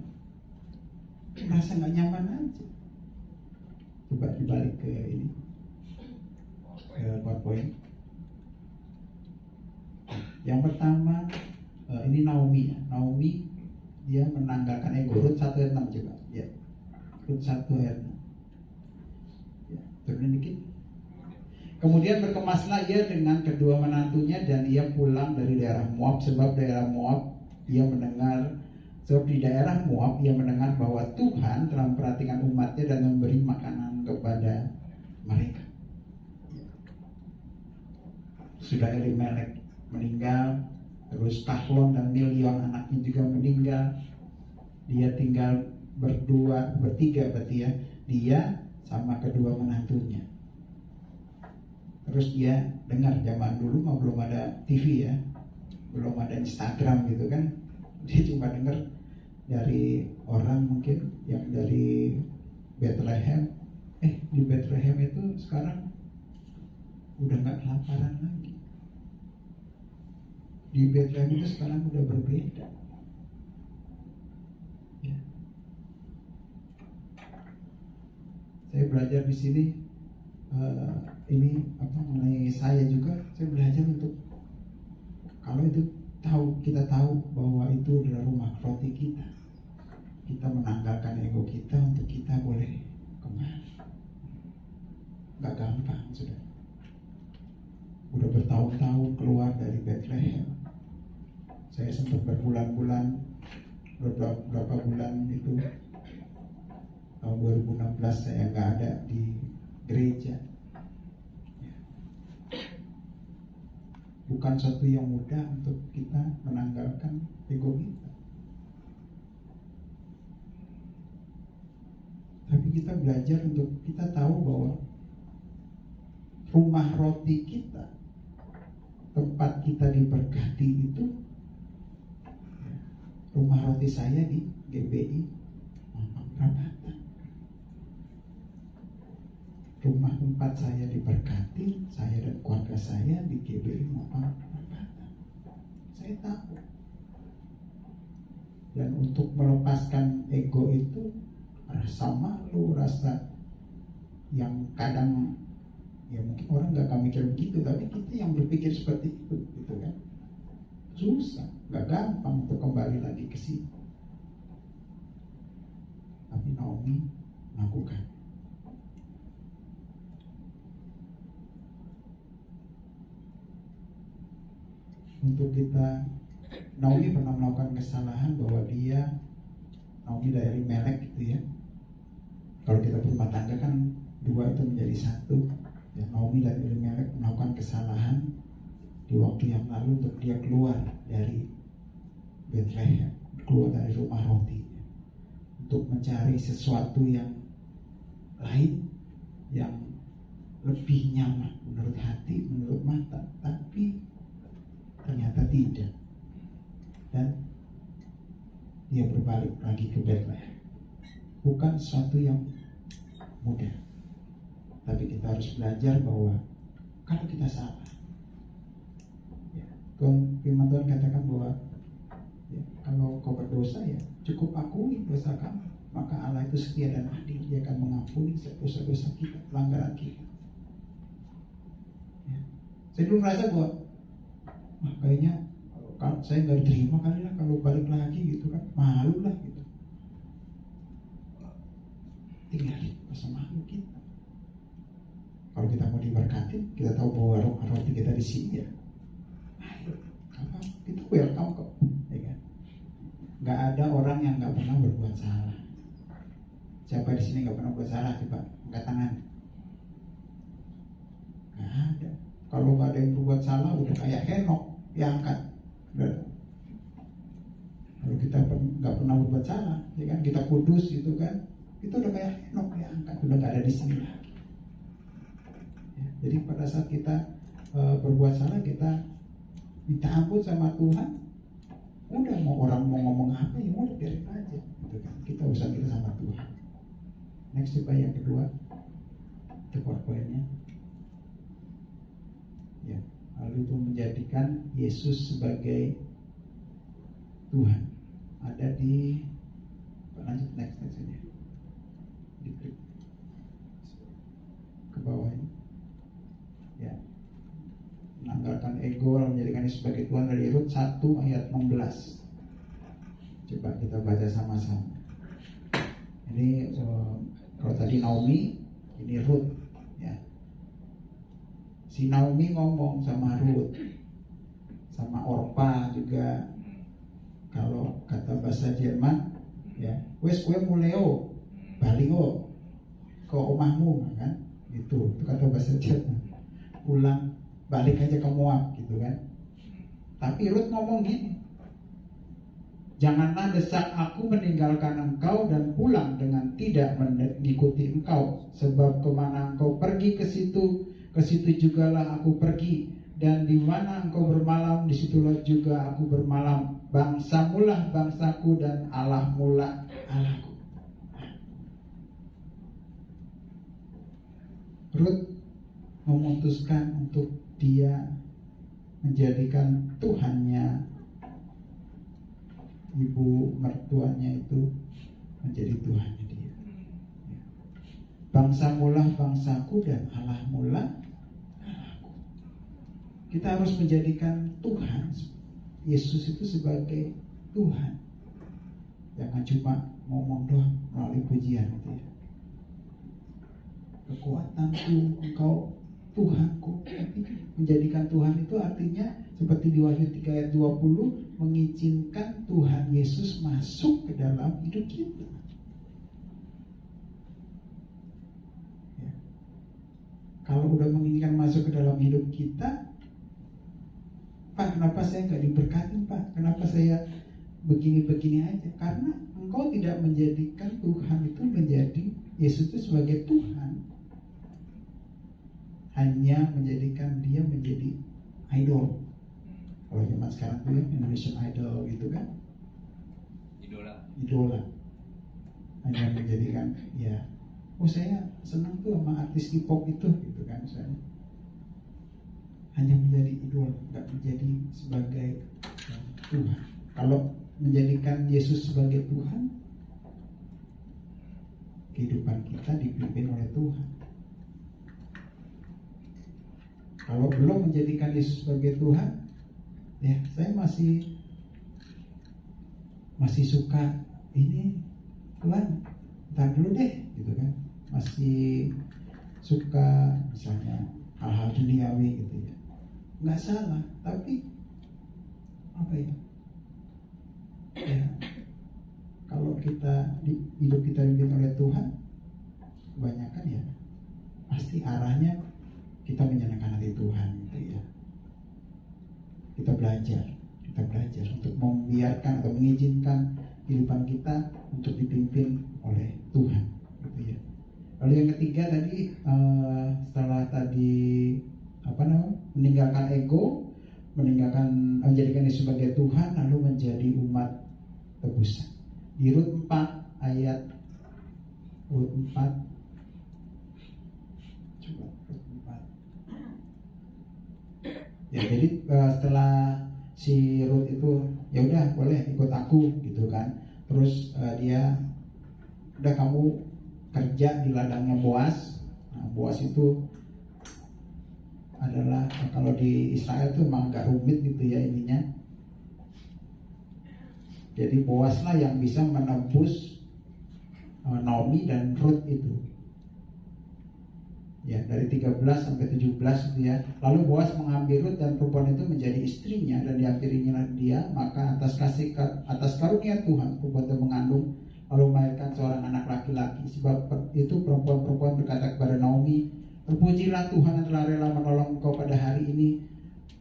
Merasa nggak nyaman aja. Coba dibalik ke ini, PowerPoint. Yang pertama, ini Naomi. Naomi dia menanggalkan Rut 1 ayat 6 coba. Ya, Rut 1 ayat 6. Ya, turunin dikit. Kemudian berkemaslah ia dengan kedua menantunya dan ia pulang dari daerah Moab, sebab di daerah Moab ia mendengar bahwa Tuhan telah memperhatikan umatnya dan memberi makanan kepada mereka. Sudah Elimelek meninggal, terus Kahlon dan Milion anaknya juga meninggal. Dia tinggal bertiga berarti ya, dia sama kedua menantunya. Terus dia dengar, zaman dulu mah belum ada TV ya, belum ada Instagram gitu kan. Dia cuma dengar dari orang mungkin yang dari Bethlehem, di Bethlehem itu sekarang udah nggak kelaparan lagi. Di Bethlehem itu sekarang udah berbeda. Ya. Saya belajar di sini. Ini mengenai saya juga, saya belajar untuk kalau itu kita tahu bahwa itu adalah rumah roti kita menanggalkan ego kita untuk kita boleh kembali. Gak gampang sudah. Udah bertahun-tahun keluar dari Bethlehem. Saya sempat berbulan-bulan, beberapa bulan itu tahun 2016 saya nggak ada di gereja. Bukan suatu yang mudah untuk kita menanggalkan ego kita. Tapi kita belajar untuk kita tahu bahwa rumah roti kita, tempat kita diberkati itu, rumah roti saya di GBI Prabatan. Rumah tempat saya diberkati, saya dan keluarga saya di GBI Prabatan. Saya tahu. Dan untuk melepaskan ego itu, rasa malu, rasa yang kadang ya mungkin orang nggak akan mikir begitu, tapi kita yang berpikir seperti itu, gitu kan, susah, nggak gampang untuk kembali lagi ke situ. Tapi Naomi melakukan. Untuk kita, Naomi pernah melakukan kesalahan bahwa Naomi dari Melek gitu ya. Kalau kita berumah tangga kan 2 itu menjadi 1. Ya, Naomi dan Elimelek melakukan kesalahan di waktu yang lalu untuk dia keluar dari Bethlehem, keluar dari rumah roti, untuk mencari sesuatu yang lain, yang lebih nyaman menurut hati, menurut mata, tapi ternyata tidak. Dan dia berbalik lagi ke Bethlehem. Bukan sesuatu yang mudah. Tapi kita harus belajar bahwa kalau kita salah, ya, firman Tuhan katakan bahwa ya, kalau kau berdosa ya cukup akui dosa kamu, maka Allah itu setia dan adil, dia akan mengampuni dosa-dosa kita, pelanggaran kita. Ya. Saya dulu merasa bahwa kayaknya kalau saya nggak diterima kali lah kalau balik lagi gitu kan, malu lah gitu. sama hidup kita. Kalau kita mau diberkati, kita tahu bahwa roti kita di sini ya. Ayo, kita welcome kok, ya kan? Gak ada orang yang gak pernah berbuat salah. Siapa di sini gak pernah berbuat salah? Coba angkat tangan. Gak ada. Kalau gak ada yang berbuat salah, udah kayak Henok, ya angkat. Udah. Kalau kita gak pernah berbuat salah, ya kan? Kita kudus gitu kan? Kita udah kayak Henok, ya angkat. Udah gak ada di sini lagi. Ya, jadi pada saat kita berbuat salah, kita minta ampun sama Tuhan. Udah, mau orang mau ngomong apa ya udah biarin aja gitu kan. Kita urusan kita sama Tuhan. Next, coba yang kedua, itu powerpointnya ya. Lalu itu menjadikan Yesus sebagai Tuhan. Ada di, lanjut next aja, diklik ke bawah ini ya. Menanggalkan ego lalu menjadikan Yesus sebagai Tuhan, dari Rut 1 ayat 16. Coba kita baca sama-sama. Ini kalau tadi Naomi, ini Rut ya. Si Naomi ngomong sama Rut, sama Orpa juga. Kalau kata bahasa Jerman ya, wes kue muleo balio ke omahmu kan, itu kata bahasa Jerman. Pulang balik aja ke Moab gitu kan. Tapi Rut ngomong gini, janganlah desak aku meninggalkan engkau dan pulang dengan tidak mengikuti engkau, sebab kemana engkau pergi ke situ jugalah aku pergi, dan di mana engkau bermalam di situlah juga aku bermalam. Bangsamulah bangsaku dan Allahmulah Allahku. Rut memutuskan untuk dia menjadikan Tuhannya, ibu mertuanya itu menjadi Tuhannya dia. Bangsamulah bangsaku dan Allahmulah Allahku. Kita harus menjadikan Tuhan, Yesus itu sebagai Tuhan. Jangan cuma ngomong doang melalui pujian gitu ya. Kekuatanku, engkau Tuhanku. Tapi menjadikan Tuhan itu artinya seperti di Wahyu 3 ayat 20, mengizinkan Tuhan Yesus masuk ke dalam hidup kita ya. Kalau udah mengizinkan masuk ke dalam hidup kita, Pak, kenapa saya nggak diberkati, Pak? Kenapa saya begini-begini aja? Karena engkau tidak menjadikan Tuhan itu menjadi, Yesus itu sebagai Tuhan, hanya menjadikan dia menjadi idol. Kalau zaman sekarang tuh ya Indonesian Idol gitu kan, idola. Hanya menjadikan ya, oh saya senang tuh sama artis K-pop itu gitu kan misalnya. Hanya menjadi idol, nggak menjadi sebagai Tuhan. Kalau menjadikan Yesus sebagai Tuhan, kehidupan kita dipimpin oleh Tuhan. Kalau belum menjadikan Yesus sebagai Tuhan, ya saya masih suka ini, Tuhan ntar dulu deh gitu kan, masih suka misalnya hal-hal duniawi gitu ya. Nggak salah, tapi apa ya? Ya, kalau hidup kita dipimpin oleh Tuhan, kebanyakan ya pasti arahnya kita menyenangkan hati Tuhan gitu ya. Kita belajar untuk membiarkan atau mengizinkan kehidupan kita untuk dipimpin oleh Tuhan gitu ya. Lalu yang ketiga tadi setelah tadi meninggalkan ego, menjadikan Yesus sebagai Tuhan, lalu menjadi umat tebusan. Di Rut 4 ayat Rut 4, coba Rut 4. Ya jadi setelah si Rut itu ya udah boleh ikut aku gitu kan. Terus dia udah, kamu kerja di ladangnya Boas. Nah, Boas itu adalah, kalau di Israel tuh emang gak rumit gitu ya ininya. Jadi Boas lah yang bisa menebus Naomi dan Rut itu. Ya, dari 13 sampai 17 gitu ya. Lalu Boas mengambil Rut dan perempuan itu menjadi istrinya dan diampirinya dia, maka atas karunia Tuhan perempuan itu mengandung lalu melahirkan seorang anak laki-laki. Sebab itu perempuan berkata kepada Naomi, terpujilah Tuhan yang telah rela menolong engkau pada hari ini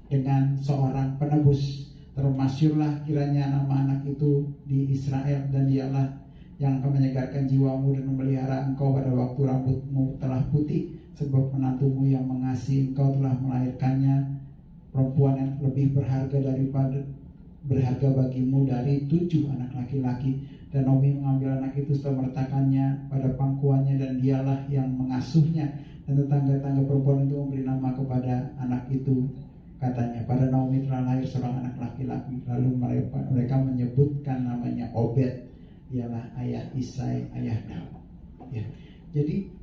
dengan seorang penebus. Termasyurlah kiranya nama anak itu di Israel, dan dialah yang akan menyegarkan jiwamu dan memelihara engkau pada waktu rambutmu telah putih. Sebab menantumu yang mengasihi engkau telah melahirkannya, perempuan yang lebih berharga bagimu dari 7 anak laki-laki. Dan Naomi mengambil anak itu setelah meletakkannya pada pangkuannya, dan dialah yang mengasuhnya. Dan tetangga-tangga perempuan itu memberi nama kepada anak itu, katanya, pada Naomi telah lahir seorang anak laki-laki. Lalu mereka menyebutkan namanya Obed, dialah ayah Isai, ayah Daud. Ya. Jadi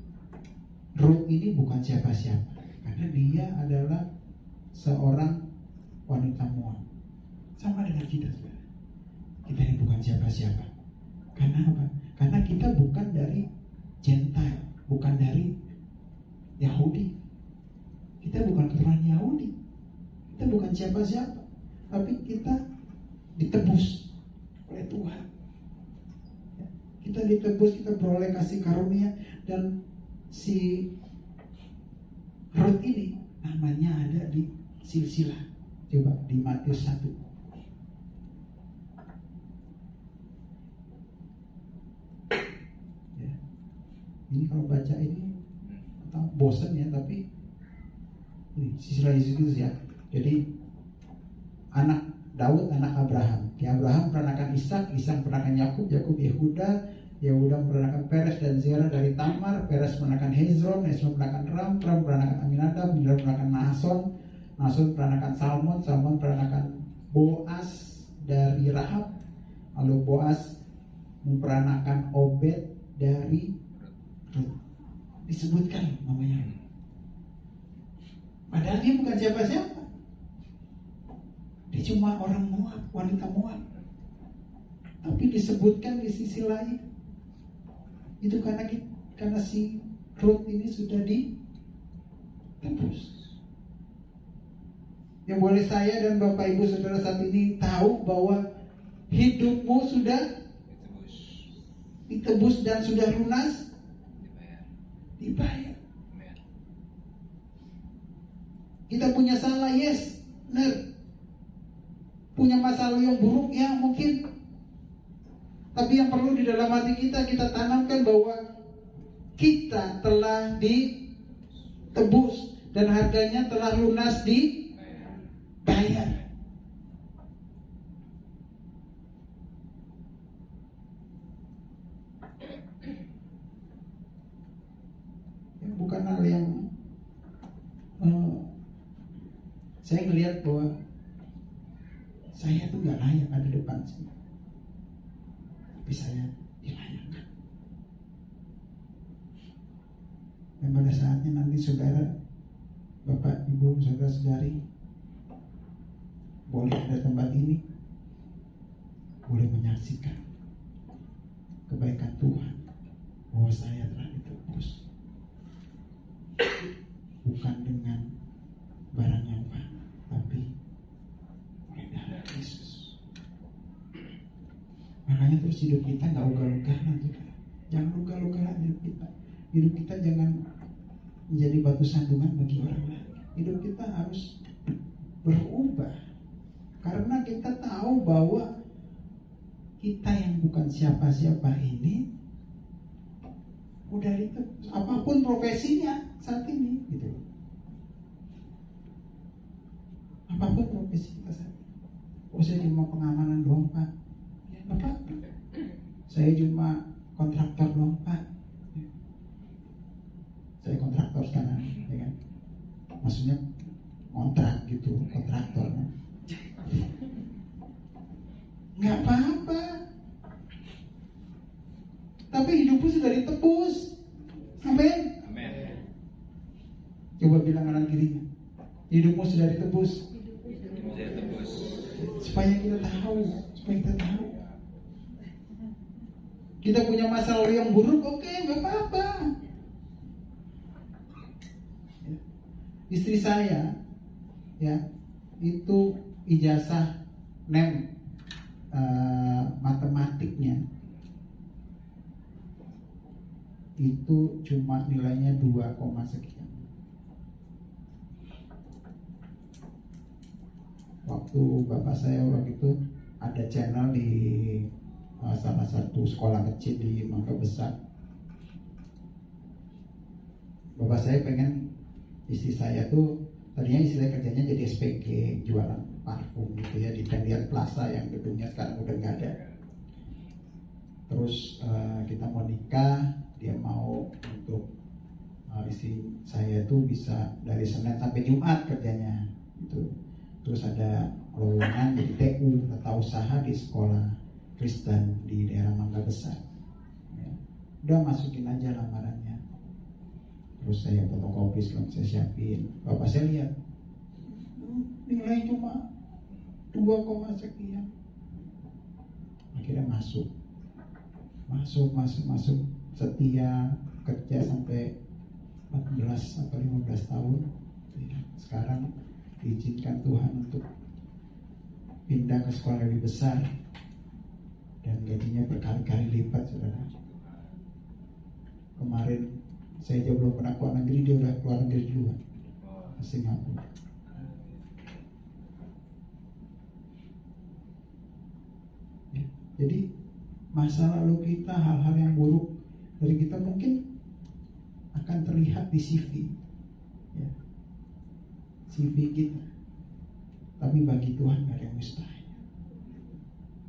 Rut ini bukan siapa-siapa, karena dia adalah seorang wanita Moab. Sama dengan kita, saudara. Kita ini bukan siapa-siapa. Karena apa? Karena kita bukan dari Gentile, bukan dari Yahudi. Kita bukan keturunan Yahudi. Kita bukan siapa-siapa, tapi kita ditebus oleh Tuhan. Kita ditebus, kita beroleh kasih karunia. Dan si Rut ini namanya ada di silsilah. Coba di Matius 1. Ya. Ini kalau baca ini atau bosan ya, tapi ini silsilah Yesus ya. Jadi anak Daud, anak Abraham. Ya, Abraham peranakan Ishak, Ishak peranakan Yakub, Yakub Yehuda, Yehuda memperanakan Peres dan Zerah dari Tamar, Peres memperanakan Hezron, Hezron memperanakan Ram, Ram memperanakan Aminadab, Aminadab memperanakan Nahason, Nahason memperanakan Salmon, Salmon memperanakan Boas dari Rahab, lalu Boas memperanakan Obed dari Rut. Disebutkan namanya. Padahal dia bukan siapa-siapa. Dia cuma orang Moab, wanita Moab. Tapi disebutkan di sisi lain. Itu karena si Rut ini sudah ditebus. Yang boleh saya dan Bapak Ibu Saudara saat ini tahu bahwa hidupmu sudah ditebus dan sudah lunas, dibayar. Kita punya salah, yes, benar. Punya masa lalu yang buruk, ya mungkin. Tapi yang perlu di dalam hati kita tanamkan bahwa kita telah ditebus dan harganya telah lunas dibayar. Bukan hal yang saya melihat bahwa saya tuh gak layak ada depan sini, tapi saya dilayakkan. Dan pada saatnya nanti saudara, Bapak, Ibu, saudara-saudari boleh ada tempat ini, boleh menyaksikan kebaikan Tuhan, bahwa saya telah ditebus bukan dengan barang yang fana, tapi oleh darah Yesus. Makanya terus hidup kita nggak ugal-ugalan, jangan ugal-ugalan hidup kita. Hidup kita jangan menjadi batu sandungan bagi orang lain. Hidup kita harus berubah, karena kita tahu bahwa kita yang bukan siapa-siapa ini udah ditebus, apapun profesinya saat ini, gitu. Apapun profesi kita saat ini. Oh, saya cuma pengamanan doang, Pak. Ya, Bapak. Saya cuma kontraktor doang, Pak. Ya. Saya kontraktor sekarang, ya kan? Maksudnya kontrak gitu, kontraktor. Ya. Nggak apa-apa. Tapi hidupku sudah ditebus. Amin. Coba bilang kanan kirinya, hidupmu sudah ditebus. Supaya kita tahu. Kita punya masa lalu yang buruk, oke, nggak apa-apa. Istri saya ya itu ijazah NEM matematiknya itu cuma nilainya 2, sekian. Waktu bapak saya waktu itu ada channel di salah satu sekolah kecil di Mangga Besar. Bapak saya pengen istri saya tuh, tadinya istri saya kerjanya jadi SPG, jualan parfum gitu ya di Tendian Plaza yang gedungnya sekarang udah nggak ada. Terus kita mau nikah, dia mau untuk istri saya tuh bisa dari Senin sampai Jumat kerjanya gitu. Terus ada lowongan jadi TU, tata usaha di sekolah Kristen di daerah Mangga Besar ya. Udah masukin aja lamarannya. Terus saya fotokopi, sebelum saya siapin. Bapak saya lihat nilai cuma 2, sekian. Akhirnya masuk setia kerja sampai 14 atau 15 tahun ya. Sekarang diizinkan Tuhan untuk pindah ke sekolah lebih besar dan gajinya berkali-kali lipat, saudara. Kemarin saya aja belum pernah keluar negeri, dia udah keluar negeri duluan ke Singapura. Ya, jadi masa lalu kita, hal-hal yang buruk dari kita mungkin akan terlihat di CV ya. CV kita. Tapi bagi Tuhan gak ada yang mustahil.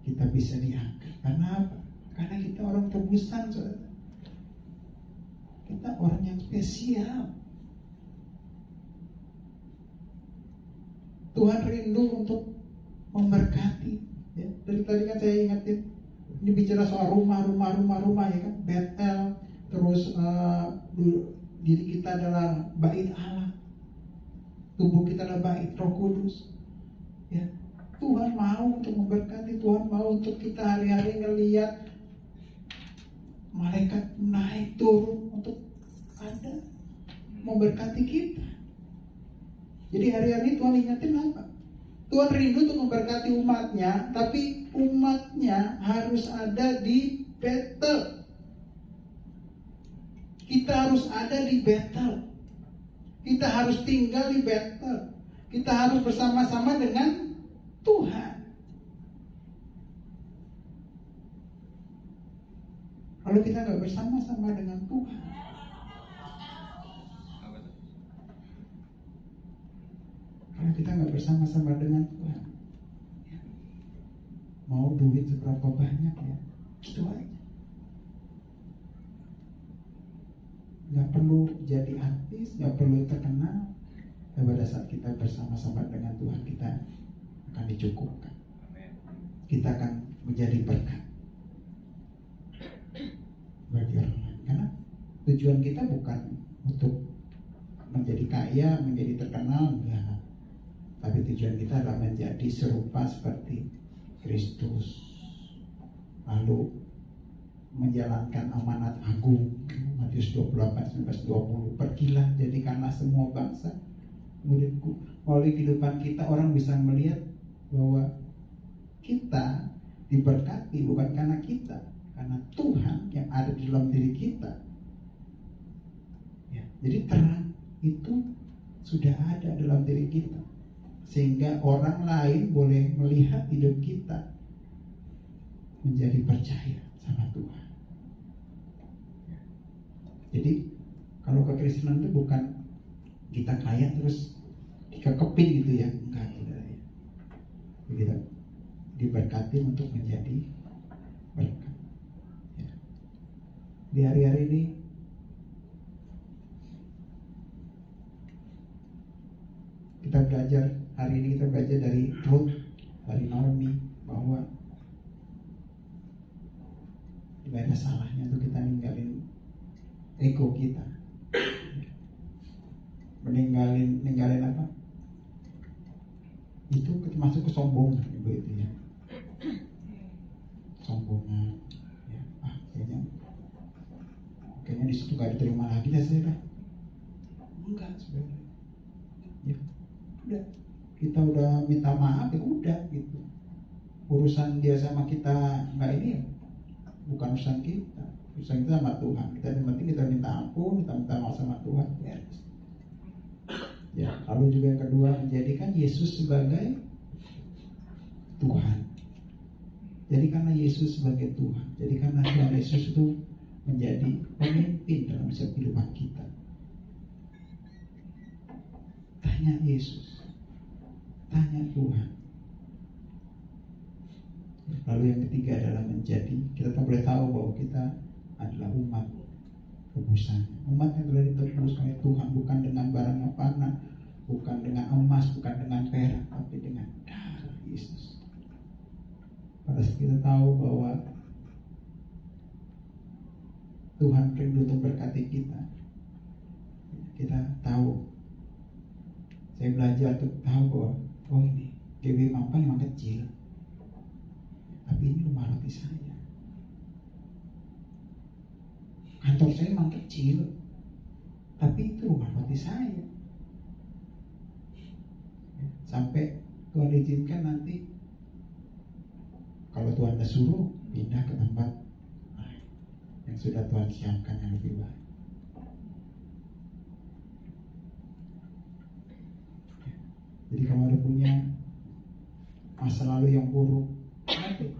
Kita bisa diangkat. Karena apa? Karena kita orang tebusan, saudara. Kita orang yang spesial. Tuhan rindu untuk memberkati ya. Dari tadi kan saya ingatin, ini bicara soal rumah ya kan, Betel. Terus diri kita adalah bait Allah, tubuh kita adalah bait Roh Kudus ya. Tuhan mau untuk memberkati. Tuhan mau untuk kita hari-hari ngelihat malaikat naik turun untuk ada memberkati kita. Jadi hari-hari Tuhan ingatin apa? Tuhan rindu untuk memberkati umatnya, tapi umatnya harus ada di Betel. Kita harus ada di Betel. Kita harus tinggal di Betel. Kita harus bersama-sama dengan Tuhan. Kalau kita nggak bersama-sama dengan Tuhan, kalau kita nggak bersama-sama dengan Tuhan, ya, mau duit seberapa banyak ya, itu aja. Nggak perlu jadi artis, nggak perlu terkenal. Dan pada saat kita bersama-sama dengan Tuhan, kita akan dicukupkan. Kita akan menjadi berkat bagi orang lain. Karena tujuan kita bukan untuk menjadi kaya, menjadi terkenal, enggak. Tapi tujuan kita adalah menjadi serupa seperti Kristus, lalu menjalankan amanat agung. Matius 28:19-20, pergilah jadikanlah semua bangsa muridku. Melalui kehidupan kita orang bisa melihat bahwa kita diberkati bukan karena kita, karena Tuhan yang ada di dalam diri kita ya. Jadi terang itu sudah ada dalam diri kita, sehingga orang lain boleh melihat hidup kita menjadi percaya sama Tuhan. Jadi kalau kekristenan itu bukan kita kaya terus dikekepin gitu ya, enggak saudara ya. Kita diberkati untuk menjadi berkat ya. Di hari-hari ini kita belajar, hari ini kita belajar dari Ruth, dari Naomi, bahwa tidak ada salahnya untuk kita ninggalin ego kita, ninggalin apa? Itu termasuk kesombongan ibu itu ya, sombongan ya. Kayaknya di situ gak diterima lagi dah saya dah. Enggak sebenarnya. Ya, udah. Kita udah minta maaf ya udah gitu. Urusan dia sama kita nggak ini ya, bukan urusan kita. Urusan kita sama Tuhan. Kita yang penting kita minta ampun, kita minta maaf sama Tuhan. Ya, lalu juga yang kedua, menjadikan Yesus sebagai Tuhan. Jadi karena Yesus sebagai Tuhan, jadi karena Tuhan Yesus itu menjadi pemimpin dalam setiap kehidupan kita. Tanya Yesus, tanya Tuhan. Lalu yang ketiga adalah menjadi, kita boleh tahu bahwa kita adalah umat tebusan. Umat yang telah ditebus oleh Tuhan, bukan dengan barang yang fana, bukan dengan emas, bukan dengan perak, tapi dengan darah Yesus. Pada saat kita tahu bahwa Tuhan rindu untuk berkati kita, kita tahu. Saya belajar untuk tahu bahwa oh ini GBI Mampang memang kecil, tapi ini rumah roti saya. Kantor saya memang kecil, tapi itu rumah roti saya. Sampai Tuhan izinkan nanti kalau Tuhan dah suruh pindah ke tempat lain yang sudah Tuhan siapkan yang lebih baik. Jadi kalau ada punya masa lalu yang buruk, nanti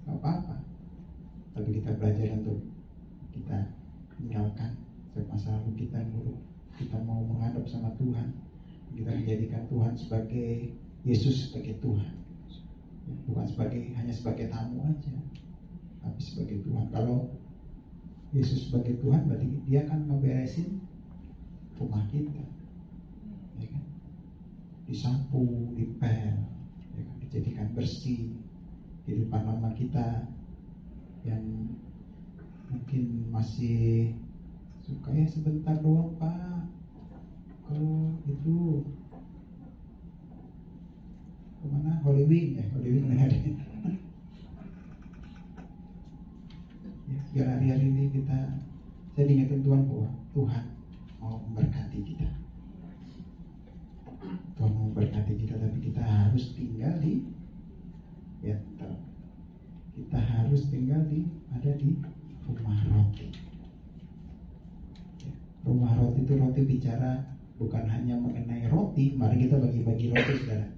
nggak apa-apa. Tapi kita belajar untuk kita tinggalkan masa lalu kita yang buruk. Kita mau menghadap sama Tuhan. Kita menjadikan Tuhan sebagai Yesus sebagai Tuhan. Bukan hanya sebagai tamu aja, tapi sebagai Tuhan. Kalau Yesus sebagai Tuhan, berarti dia akan ngeberesin rumah kita, ya kan? Disapu, dipel, ya kan? Dijadikan bersih. Kehidupan lama kita yang mungkin masih suka ya sebentar doang Pak, ke itu kemana? Holy Wing ya, Holy Wing ada. Ya, biar hari-hari ini saya diingatkan Tuhan bahwa Tuhan mau memberkati kita. Tuhan mau memberkati kita, tapi kita harus tinggal di Betel. Kita harus tinggal ada di rumah roti. Ya, rumah roti itu roti bicara bukan hanya mengenai roti. Mari kita bagi-bagi roti, saudara.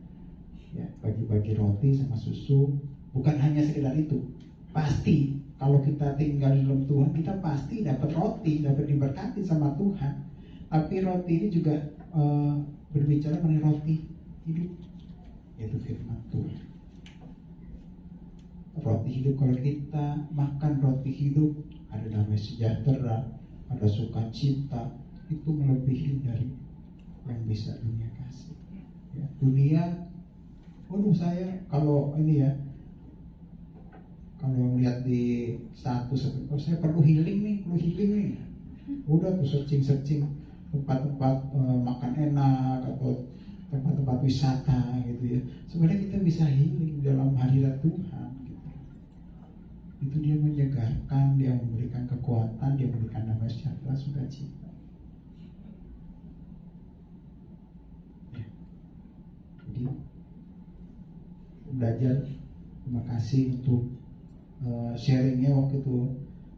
Ya, bagi-bagi roti sama susu, bukan hanya sekedar itu. Pasti kalau kita tinggal di dalam Tuhan, kita pasti dapat roti, dapat diberkati sama Tuhan. Tapi roti ini juga berbicara mengenai roti hidup, yaitu firman Tuhan. Roti hidup, kalau kita makan roti hidup, ada damai sejahtera, ada sukacita, itu melebihi dari yang bisa dunia kasih. Ya, dunia, waduh saya kalau ini ya, kalau lihat di status, oh saya perlu healing nih, udah tuh searching tempat-tempat makan enak atau tempat-tempat wisata gitu ya. Sebenarnya kita bisa healing dalam hadirat Tuhan gitu. Itu dia menyegarkan, dia memberikan kekuatan, dia memberikan damai sejahtera, sukacita. Ya. Jadi belajar, terima kasih untuk sharingnya. Waktu itu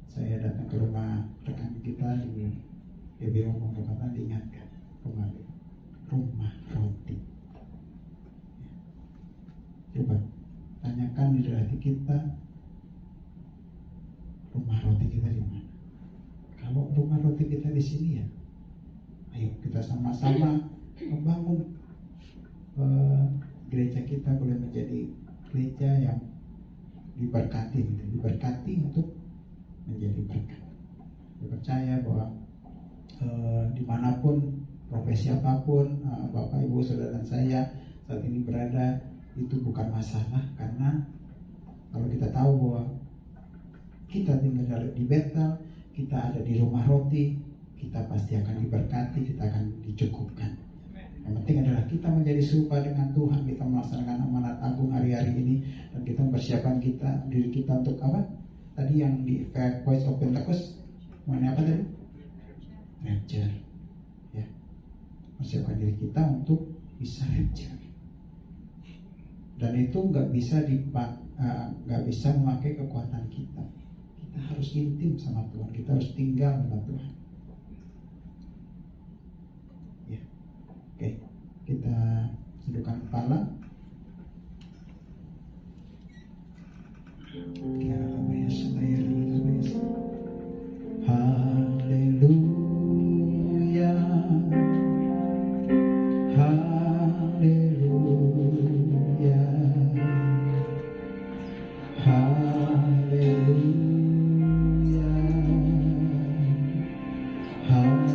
saya datang ke rumah rekan kita di GBI Mampang Perapatan, diingatkan kembali rumah roti. Coba tanyakan di hati kita, rumah roti kita di mana? Kalau rumah roti kita di sini ya, ayo kita sama-sama membangun gereja kita boleh menjadi gereja yang diberkati, diberkati untuk menjadi berkat. Saya percaya bahwa dimanapun, profesi apapun, Bapak, Ibu, Saudara dan saya saat ini berada, itu bukan masalah. Karena kalau kita tahu bahwa kita tinggal di Betel, kita ada di rumah roti, kita pasti akan diberkati, kita akan dicukupkan. Yang penting adalah kita menjadi serupa dengan Tuhan, kita melaksanakan amanat agung hari-hari ini, dan kita mempersiapkan diri kita untuk apa? Tadi yang di Voice of Pentecost, mengenai apa tadi? Rapture, ya. Persiapkan diri kita untuk bisa rapture. Dan itu nggak bisa memakai kekuatan kita. Kita harus intim sama Tuhan. Kita harus tinggal sama Tuhan. Ya, oke. Kita tundukkan kepala. Haleluya, haleluya, haleluya, haleluya, haleluya, haleluya.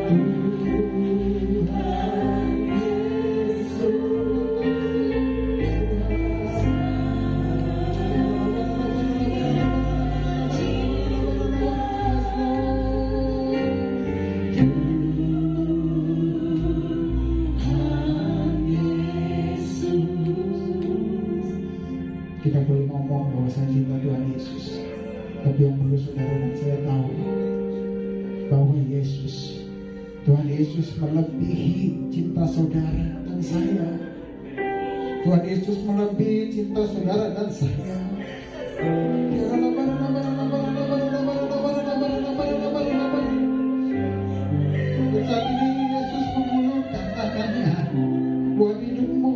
Kita boleh ngomong bahwa saya cinta Tuhan Yesus, tapi yang perlu saudara dan saya tahu bahwa Tuhan Yesus melebihi cinta saudara dan saya. Tuhan Yesus melebihi cinta saudara dan saya. Dan saat ini Yesus mengulurkan tangannya buat hidupmu.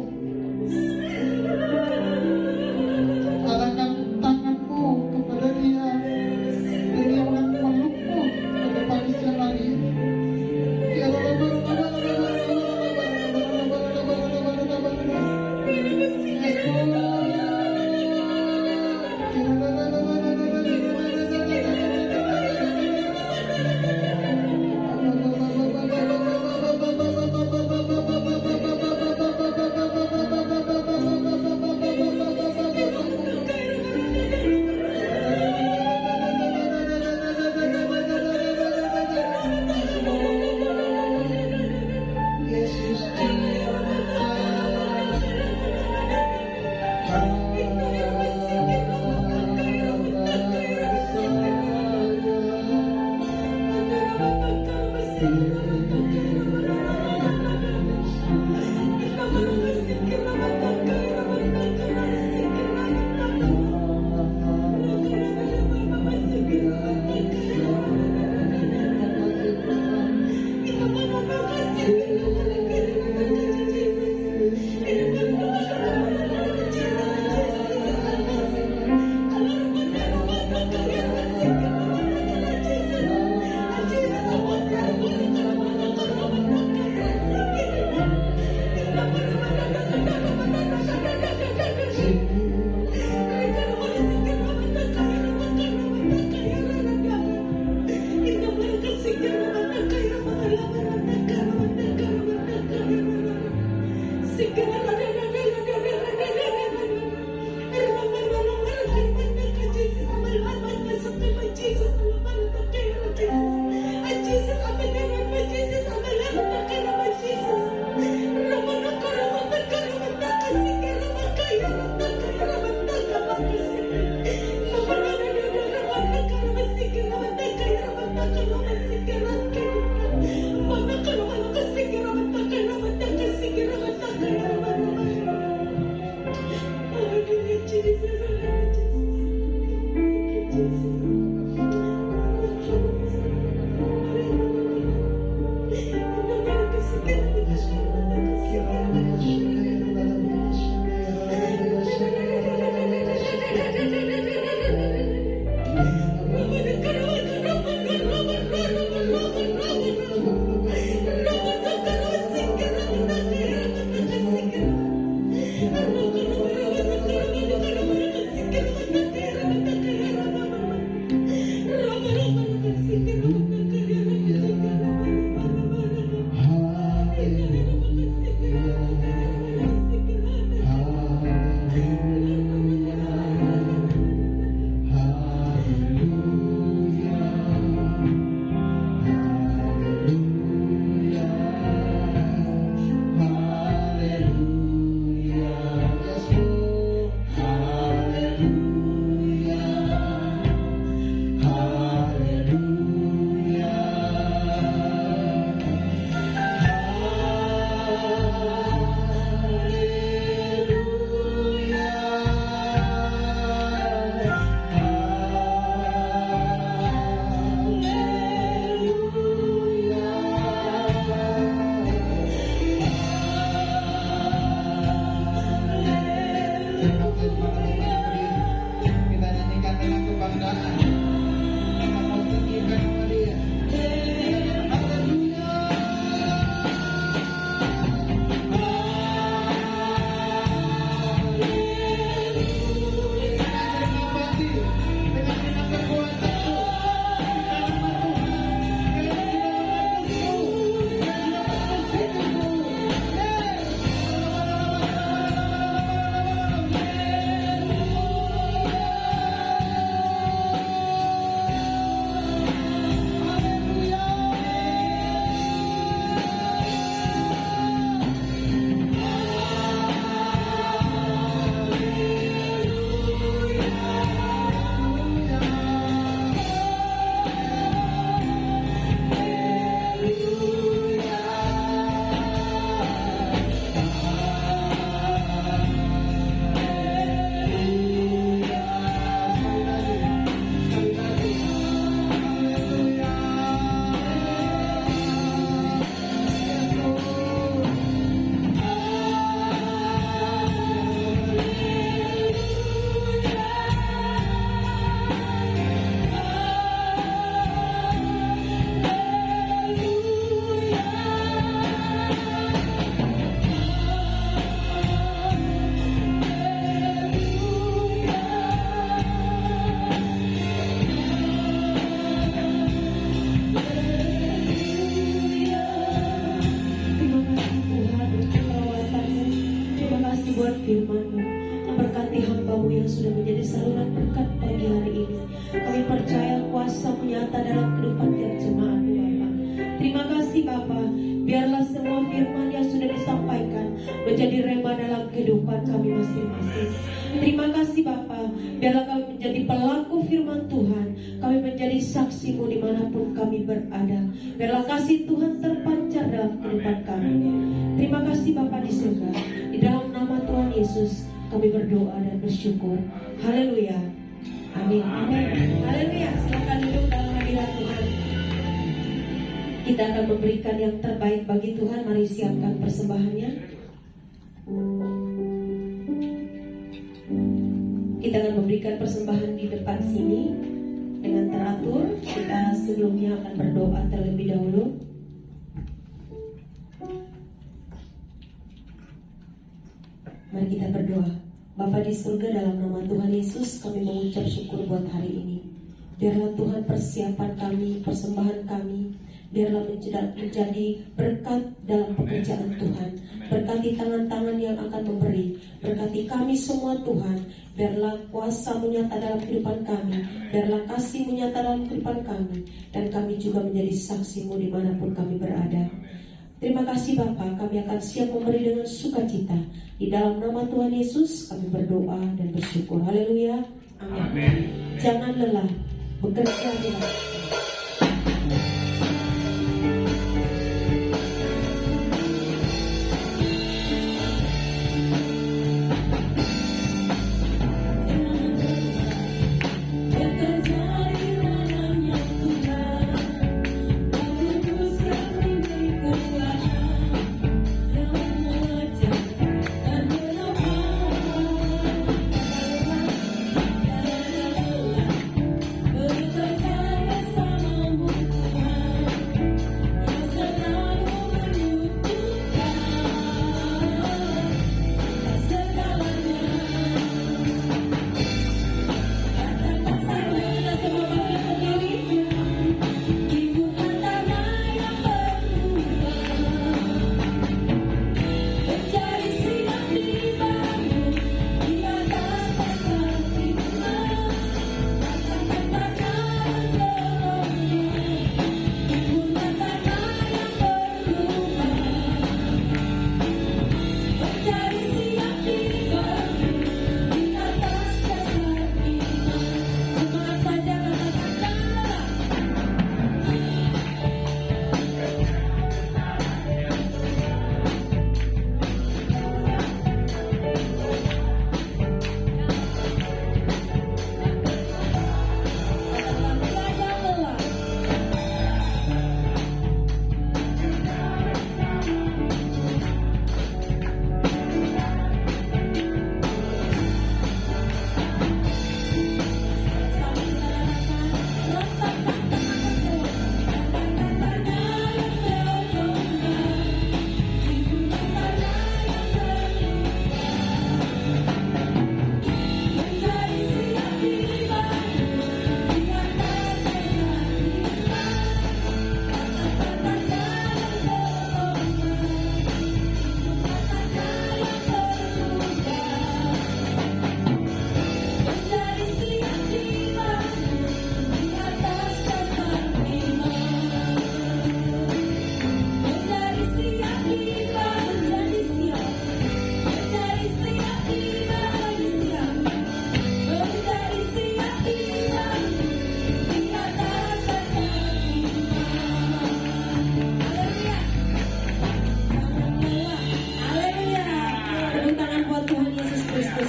Arahkan tanganmu kepada Dia, dan Dia akan memelukmu pada pagi siang hari ini. sudah menjadi saluran berkat pagi hari ini. Kami percaya kuasa-Mu nyata dalam kehidupan tiap jemaat-Mu Bapa. Terima kasih Bapa, biarlah semua firman yang sudah disampaikan menjadi rema dalam kehidupan kami masing-masing. Terima kasih Bapa, biarlah kami menjadi pelaku firman Tuhan. Kami menjadi saksi-Mu dimanapun kami berada. Biarlah kasih Tuhan terpancar dalam kehidupan kami. Terima kasih Bapa di surga. Di dalam nama Tuhan Yesus kami berdoa dan bersyukur. Haleluya. Amin. Amin. Haleluya. Silakan duduk dalam hadirat Tuhan. Kita akan memberikan yang terbaik bagi Tuhan. Mari siapkan persembahannya. Kita akan memberikan persembahan di depan sini dengan teratur. Kita sebelumnya akan berdoa terlebih dahulu. Mari kita berdoa. Bapa di surga, dalam nama Tuhan Yesus kami mengucap syukur buat hari ini. Biarlah Tuhan persiapan kami, persembahan kami, biarlah menjadi berkat dalam pekerjaan Tuhan. Berkati tangan-tangan yang akan memberi, berkati kami semua Tuhan. Biarlah kuasa-Mu nyata dalam kehidupan kami, biarlah kasih-Mu nyata dalam kehidupan kami, dan kami juga menjadi saksi-Mu dimanapun kami berada. Terima kasih Bapa, kami akan siap memberi dengan sukacita. Di dalam nama Tuhan Yesus kami berdoa dan bersyukur. Haleluya. Amin. Jangan lelah, bekerja dengan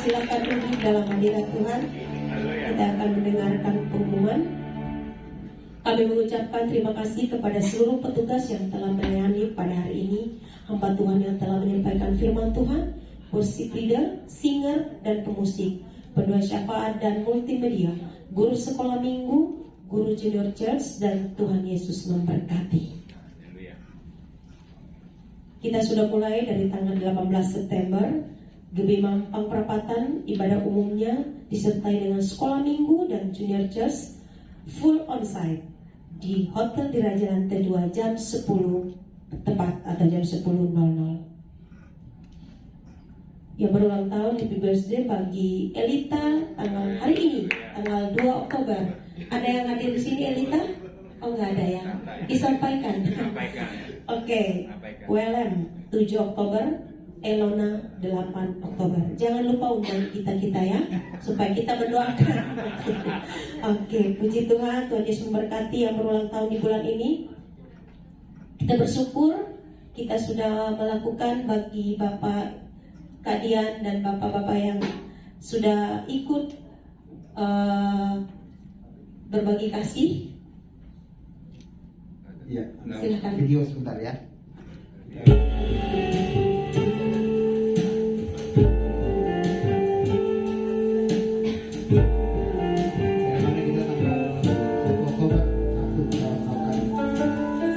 silakan duduk dalam hadirat Tuhan. Kita akan mendengarkan pengumuman. Kami mengucapkan terima kasih kepada seluruh petugas yang telah melayani pada hari ini, hamba Tuhan yang telah menyampaikan firman Tuhan, worship leader, singer, dan pemusik, pendua syafaat dan multimedia, guru sekolah minggu, guru junior church, dan Tuhan Yesus memberkati. Kita sudah mulai dari tanggal 18 September, GB Mampang Perapatan, ibadah umumnya disertai dengan sekolah minggu dan junior church full onsite di Hotel di Raja Lantai 2 jam 10 tepat atau jam 10.00. yang berulang tahun. Happy birthday bagi Elita tanggal hari ini, tanggal 2 Oktober. Ada yang hadir di sini Elita? Oh nggak ada ya? Disampaikan. Oke, WLM 7 Oktober, Elona 8 Oktober. Jangan lupa undang kita ya, supaya kita mendoakan. Oke, puji Tuhan, Tuhan Yesus memberkati yang berulang tahun di bulan ini. Kita bersyukur kita sudah melakukan bagi Bapak Kak Dian dan bapak-bapak yang sudah ikut berbagi kasih. Ya, Silakan. video sebentar ya. Karena kita tanggal 1 Oktober aku kita melakukan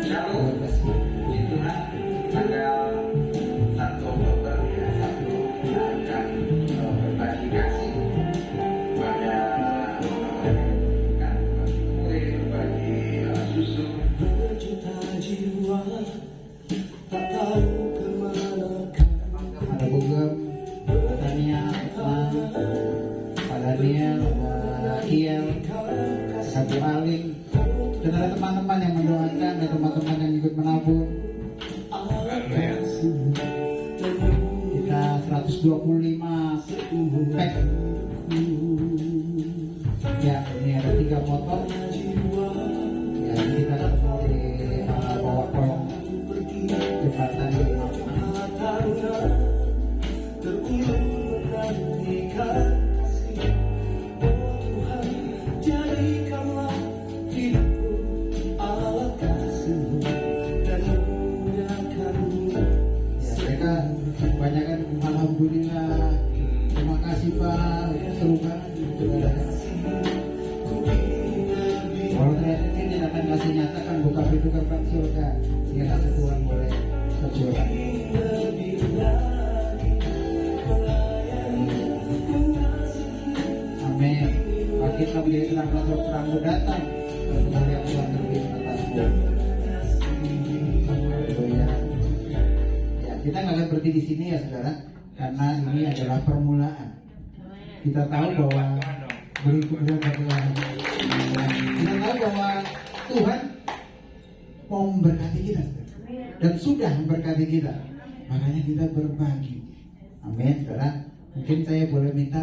Shalom, puji Tuhan, tanggal 1 Oktober ya, Sabtu kita akan berbagi kasih kepada bagi kue, berbagi susu. ada Bogem, ada Tania, ada Daniel, ada Kiel, Satu Aling, dan ada teman-teman yang mendoakan, ada teman-teman yang ikut menabung. Kita 125 pack. Ya, ini ada 3 motor. Ya, ini kita ketemu di bawah kolong jembatan ini. Ya, mereka kebanyakan alhamdulillah, terima kasih Pak, seru banget gitu. Kalau ternyata ini tidak akan kasih nyatakan buka pintu gerbang surga, sehingga Tuhan boleh berjuang. Amin. Bagi kita menjadi terang datang, dan kemuliaan Tuhan terbit atasmu. Haleluya. Ya, kita nggak akan berhenti di sini ya saudara, karena ini adalah permulaan. Kita tahu bahwa beri kemuliaan bagi Tuhan. Kita tahu bahwa Tuhan mau memberkati kita dan sudah memberkati kita. Makanya kita berbagi. Amin, saudara. Mungkin saya boleh minta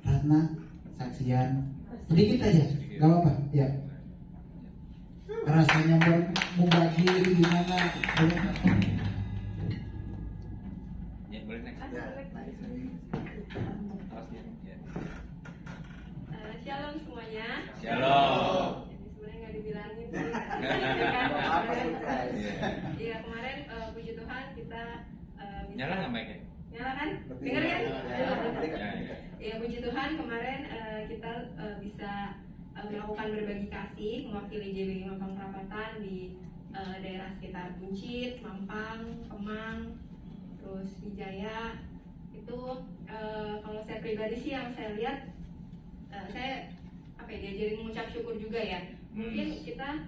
Ratna saksian sedikit aja, nggak apa-apa. Ya. Rasanya membagi gimana? Ya, boleh next. Shalom semuanya. Shalom. Ini sebenarnya nggak dibilangin sih. Iya kemarin puji Tuhan kita bisa. Nyala nggak mic-nya? Nyala kan? Dengar kan? Ya. Iya puji Tuhan kemarin kita bisa melakukan berbagi kasih mewakili JBG Mampang Perapatan di daerah sekitar Buncit, Mampang, Kemang, terus Wijaya. Itu kalau saya pribadi sih yang saya lihat saya diajarin mengucap syukur juga ya. Mungkin kita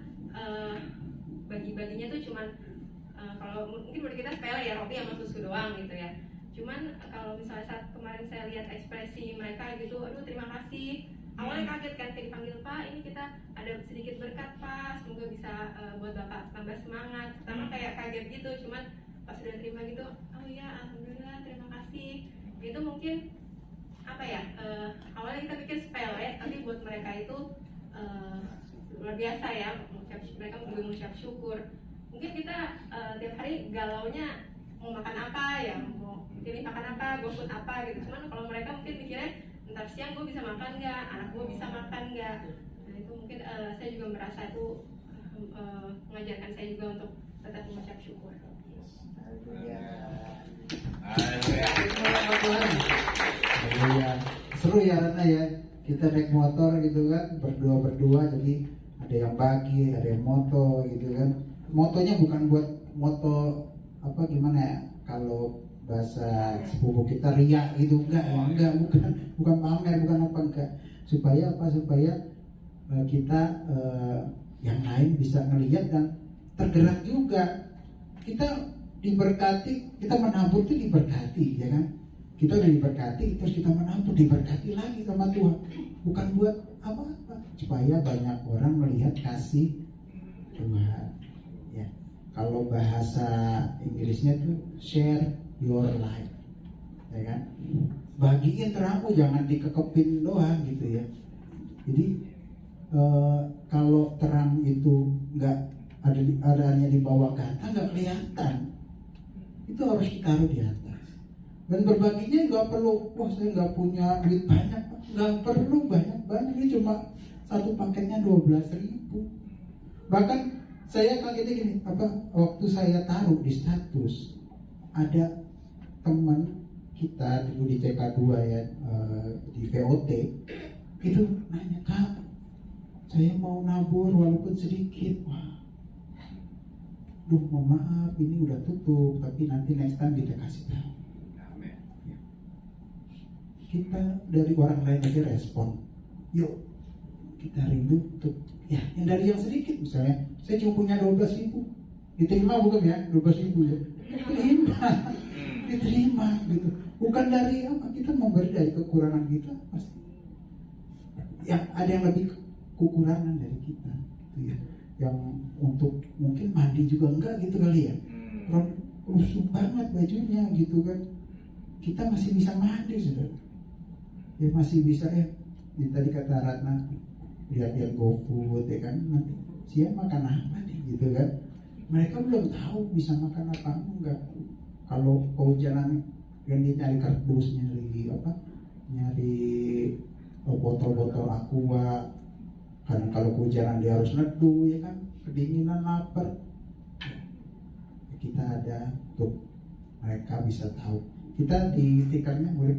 bagi-baginya tuh cuman kalau mungkin menurut kita sepele ya, roti sama susu doang gitu ya. Cuman kalau misalnya saat kemarin saya lihat ekspresi mereka gitu, aduh terima kasih. Awalnya kaget kan, kayak dipanggil Pak, ini kita ada sedikit berkat Pak, semoga bisa buat Bapak tambah semangat. Pertama kayak kaget gitu, cuman pas sudah terima gitu, oh iya alhamdulillah terima kasih. Itu mungkin apa ya, awalnya kita pikir sepele, tapi buat mereka itu luar biasa ya, mereka juga mengucap syukur. Mungkin kita tiap hari galaunya mau makan apa ya, mau pilih makan apa, GoFood apa gitu. Cuman kalau mereka mungkin mikirnya ntar siang gue bisa makan nggak, anak gue bisa makan nggak. Nah itu mungkin saya juga merasa itu mengajarkan saya juga untuk tetap mengucap syukur. Haleluya. Seru ya Ratna ya. Kita naik motor gitu kan, berdua jadi ada yang bagi, ada yang moto gitu kan. Motonya bukan buat moto apa gimana ya? Kalau bahasa sepupu kita riak gitu enggak, bukan pamer, bukan apa enggak. Supaya apa? Supaya kita yang lain bisa ngelihat dan tergerak juga. Kita diberkati, kita menabur itu diberkati ya kan. Kita udah diberkati, terus kita menabur, diberkati lagi sama Tuhan. Bukan buat apa-apa, supaya banyak orang melihat kasih Tuhan. Ya, kalau bahasa Inggrisnya tuh share your life, ya kan? Bagiin terangmu, jangan dikekepin doang gitu ya. Jadi kalau terang itu nggak adanya di bawah kata, nggak kelihatan. Itu harus ditaruh di atas. Dan berbaginya nggak perlu, wah saya nggak punya duit banyak, nggak perlu banyak-banyak. Ini cuma satu paketnya 12.000. Bahkan saya kagetnya gini, waktu saya taruh di status, ada teman kita dulu di CK2 ya, di VOT, itu nanya, Kak, saya mau nabur walaupun sedikit. Wah, mohon maaf, ini udah tutup, tapi nanti next time kita kasih tahu. Kita dari orang lain aja respon, yuk kita rindu untuk ya yang dari yang sedikit. Misalnya saya cuma punya 12.000, diterima bukan ya 12.000 ya, diterima gitu. Bukan dari apa, kita memberi dari kekurangan kita pasti. Ya ada yang lebih kekurangan dari kita gitu ya, yang untuk mungkin mandi juga enggak gitu kali ya, rusuh banget bajunya gitu kan, kita masih bisa mandi saudara. Ya masih bisa ya. Tadi kata Ratna, lihat-lihat GoFood ya kan, nanti siang makan apa nih gitu kan. Mereka belum tahu bisa makan apa enggak. Kalau kehujanan yang dia nyari kardus, nyari botol-botol aqua. Karena kalau kehujanan dia harus neduh ya kan, kedinginan, lapar. Ya, kita ada untuk mereka bisa tahu. Kita di stikernya boleh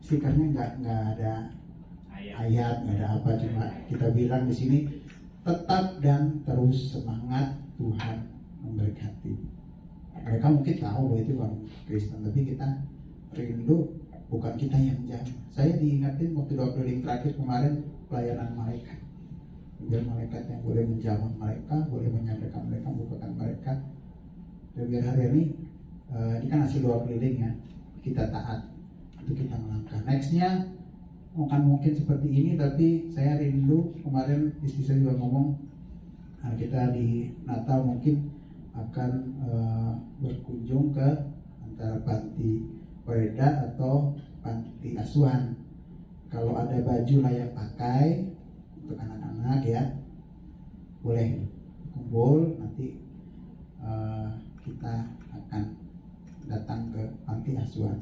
stikernya nggak ada ayat, nggak ada apa, cuma kita bilang di sini tetap dan terus semangat, Tuhan memberkati. Mereka mungkin tahu bahwa itu orang Kristen, tapi kita rindu, bukan kita yang jaga. Saya diingatin waktu doa keliling terakhir kemarin, pelayanan malaikat. Biar malaikat yang boleh menjamah mereka, boleh menyadarkan mereka, membukakan mereka. Dan biar hari ini kan hasil doa keliling ya, kita taat. Itu kita melangkah. Nextnya mungkin seperti ini, tapi saya rindu, kemarin istri saya juga ngomong, kita di Natal mungkin akan berkunjung ke antara panti Weda atau panti asuhan. Kalau ada baju layak pakai untuk anak-anak ya, boleh kumpul, nanti kita akan datang ke panti asuhan.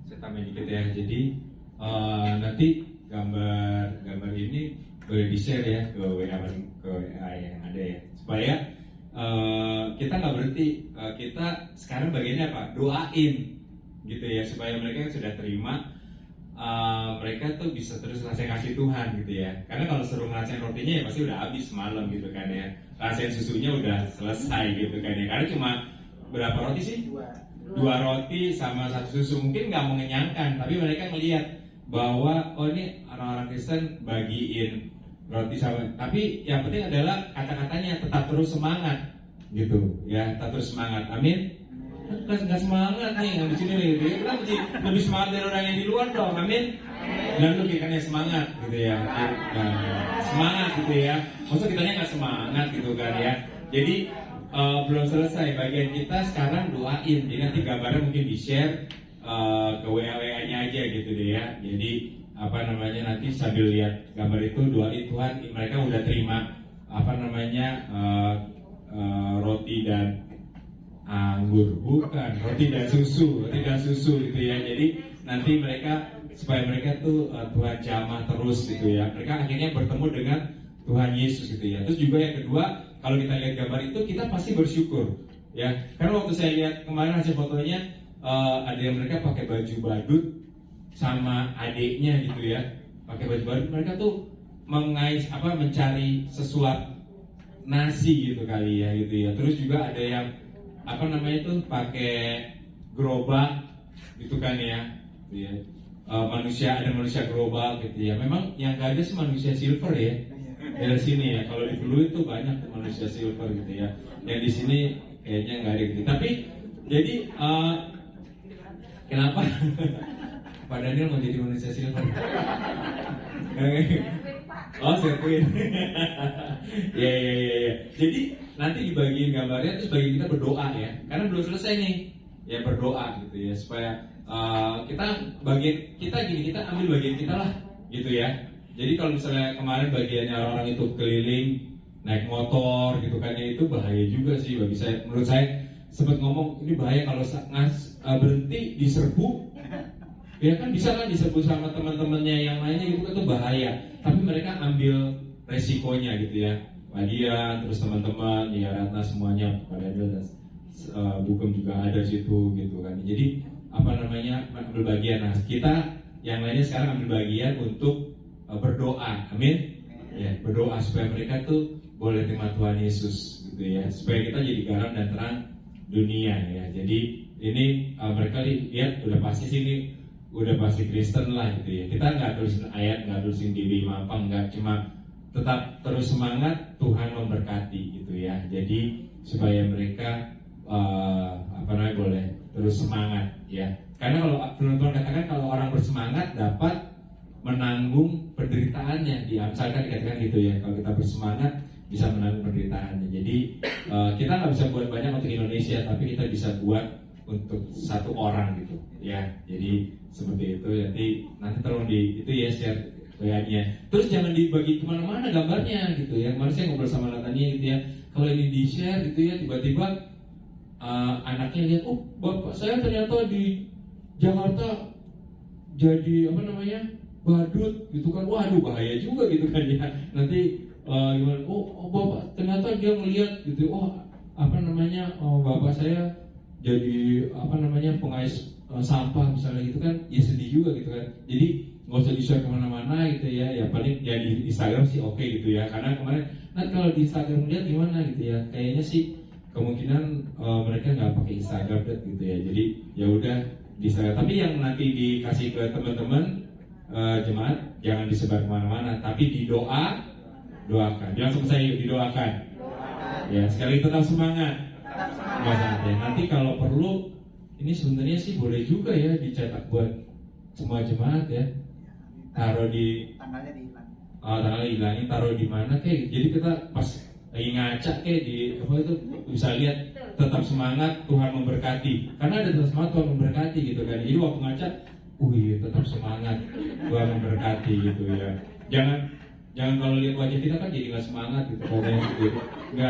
Saya tambahin dikit ya. Jadi nanti gambar ini boleh di share ya ke WA yang ada ya, supaya kita nggak berhenti. Kita sekarang bagiannya apa? Doain gitu ya, supaya mereka yang sudah terima, mereka tuh bisa terus kasih Tuhan gitu ya. Karena kalau suruh ngerasain rotinya ya pasti udah habis semalam gitu kan ya. Rasain susunya udah selesai gitu kan ya. Karena cuma berapa roti sih? 2 roti sama 1 susu, mungkin nggak mengenyangkan, tapi mereka melihat bahwa oh ini orang-orang Kristen bagiin roti sama, tapi yang penting adalah kata-katanya tetap terus semangat gitu ya, tetap terus semangat. Amin. Nggak semangat nih yang di sini nih, kita mesti lebih semangat dari orang yang di luar dong. Amin. Dan lu kitanya semangat gitu ya, semangat gitu ya. Maksud kitanya nggak semangat gitu kan ya. Jadi belum selesai bagian kita sekarang doain. Jadi nanti gambarnya mungkin di share ke WA-nya aja gitu deh ya. Jadi nanti sambil lihat gambar itu doain Tuhan, mereka udah terima roti dan anggur, bukan roti dan susu gitu ya. Jadi nanti supaya mereka tuh Tuhan jamah terus gitu ya. Mereka akhirnya bertemu dengan Tuhan Yesus gitu ya. Terus juga yang kedua, kalau kita lihat gambar itu kita pasti bersyukur ya. Karena waktu saya lihat kemarin hasil fotonya, ada yang mereka pakai baju badut sama adiknya gitu ya, pakai baju badut. Mereka tuh mencari sesuap nasi gitu kali ya gitu ya. Terus juga ada yang pakai gerobak gitu kan ya, gitu ya. Ada manusia gerobak gitu ya. Memang yang gak ada sih manusia silver ya dari sini ya. Kalau di Hulu itu banyak manusia silver gitu ya. Yang di sini kayaknya nggak ada gitu. Tapi Jadi kenapa Pak Daniel mau jadi manusia silver? Oh, sirkuit. Ya. Jadi nanti dibagiin gambarnya, terus bagi kita berdoa ya. Karena belum selesai nih. Ya berdoa gitu ya, supaya kita ambil bagian kita lah gitu ya. Jadi kalau misalnya kemarin bagiannya orang-orang itu keliling naik motor gitu kan, ya itu bahaya juga sih bagi saya. Menurut saya sempat ngomong ini bahaya kalau berhenti diserbu. Ya kan bisa kan diserbu sama teman-temannya yang lainnya gitu kan, itu bahaya. Tapi mereka ambil resikonya gitu ya. Dian, terus teman-teman, ya Ratna semuanya, pada dan Bukem juga ada di situ gitu kan. Jadi ambil bagian. Nah kita yang lainnya sekarang ambil bagian untuk berdoa, amin. Ya berdoa supaya mereka tuh boleh terima Tuhan Yesus gitu ya. Supaya kita jadi garam dan terang dunia ya. Jadi ini mereka lihat udah pasti sini udah pasti Kristen lah gitu ya. Kita nggak tulisin ayat, nggak tulisin di mampang, nggak, cuma tetap terus semangat, Tuhan memberkati gitu ya. Jadi supaya mereka boleh terus semangat ya. Karena kalau Tuhan katakan kalau orang bersemangat dapat menanggung penderitaannya. Misalkan dikatakan gitu ya, kalau kita bersemangat bisa menanggung penderitaannya. Jadi kita nggak bisa buat banyak untuk Indonesia, tapi kita bisa buat untuk satu orang gitu ya. Jadi seperti itu. Nanti tolong itu ya share WA-nya. Terus jangan dibagi kemana-mana gambarnya gitu ya. Kemarin saya ngobrol sama Natania gitu ya. Kalau ini di share gitu ya, tiba-tiba anaknya lihat, oh bapak saya ternyata di Jakarta jadi badut gitu kan. Waduh bahaya juga gitu kan ya. Nanti gimana? Oh bapak ternyata dia melihat gitu. Bapak saya jadi pengais sampah misalnya gitu kan. Ya sedih juga gitu kan. Jadi nggak usah di-share kemana-mana gitu ya. Ya paling ya di Instagram sih oke gitu ya. Karena kemarin kalau di Instagram lihat gimana gitu ya. Kayaknya sih kemungkinan mereka nggak pakai Instagram gitu ya. Jadi ya udah di Instagram. Tapi yang nanti dikasih ke teman-teman jemaat jangan disebar kemana-mana. Tapi doakan. Jangan sama saya didoakan. Ya sekali tetap semangat. Ya. Nanti kalau perlu ini sebenarnya sih boleh juga ya dicetak buat semua jemaat ya. Taruh di Tanggalnya dihilang. Tanggalnya hilangin, taruh di mana kayak. Jadi kita pas lagi ngaca kayak di itu bisa lihat tetap semangat, Tuhan memberkati. Karena ada tetap semangat, Tuhan memberkati gitu kan. Jadi waktu ngaca, tetap semangat, Tuhan memberkati gitu ya. Jangan kalau lihat wajah kita kan jadi nggak semangat gitu kan. Gitu. Nggak,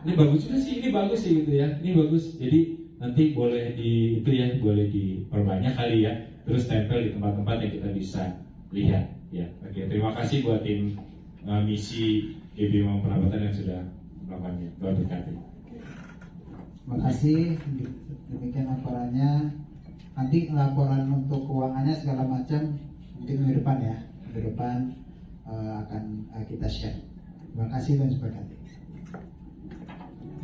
ini bagus juga sih, ini bagus sih gitu ya. Ini bagus. Jadi nanti boleh boleh diperbanyak kali ya. Terus tempel di tempat-tempat yang kita bisa lihat ya. Oke, terima kasih buat tim misi GB Mau Perabatan yang sudah melakukannya. Tuhan berkati. Terima kasih. Demikian laporannya. Nanti laporan untuk keuangannya segala macam mungkin minggu depan ya. Minggu depan akan kita share. Terima kasih dan berkati.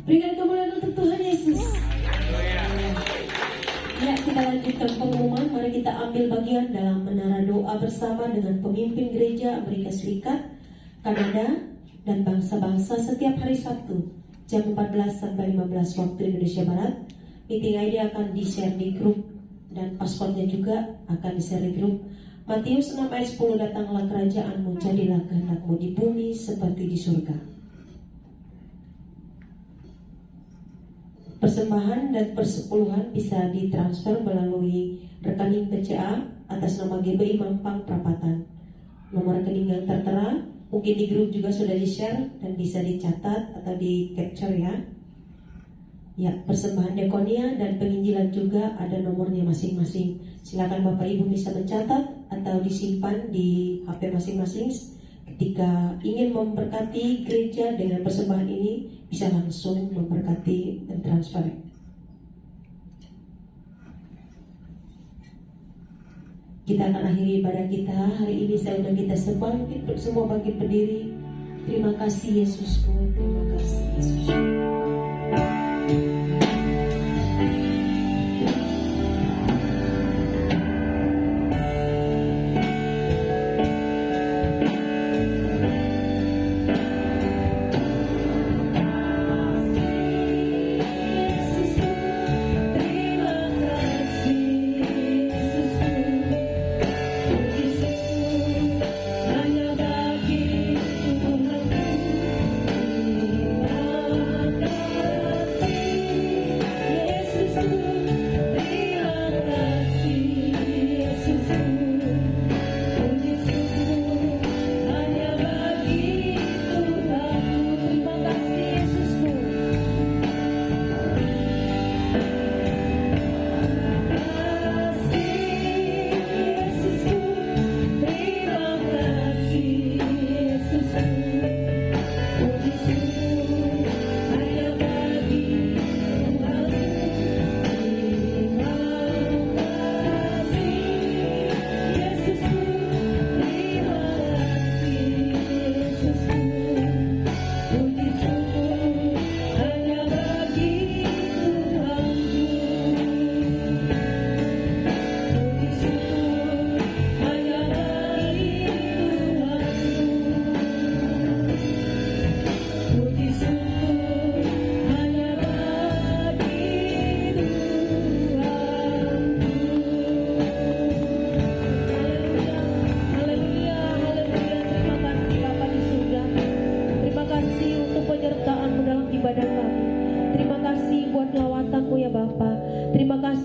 Berikan kemuliaan untuk Tuhan Yesus. Ya, kita lanjutkan pengumuman. Mari kita ambil bagian dalam menara doa bersama dengan pemimpin gereja Amerika Serikat, Kanada, dan bangsa-bangsa setiap hari Sabtu jam 14 sampai 15 waktu Indonesia Barat. Meeting ID akan di-share di grup dan passwordnya juga akan di-share di grup. Matius 6 ayat 10, datanglah kerajaanmu, jadilah kehendakmu di bumi seperti di surga. Persembahan dan persepuluhan bisa ditransfer melalui rekening BCA atas nama GBI Mampang Perapatan. Nomor rekening yang tertera mungkin di grup juga sudah di-share dan bisa dicatat atau di-capture ya. Ya, persembahan diakonia dan penginjilan juga ada nomornya masing-masing. Silakan Bapak Ibu bisa mencatat atau disimpan di HP masing-masing. Ketika ingin memberkati gereja dengan persembahan ini, bisa langsung memberkati dan transfer. Kita akan akhiri ibadah kita hari ini. Saya undang kita semua bangkit berdiri. Terima kasih Yesusku, terima kasih Yesus.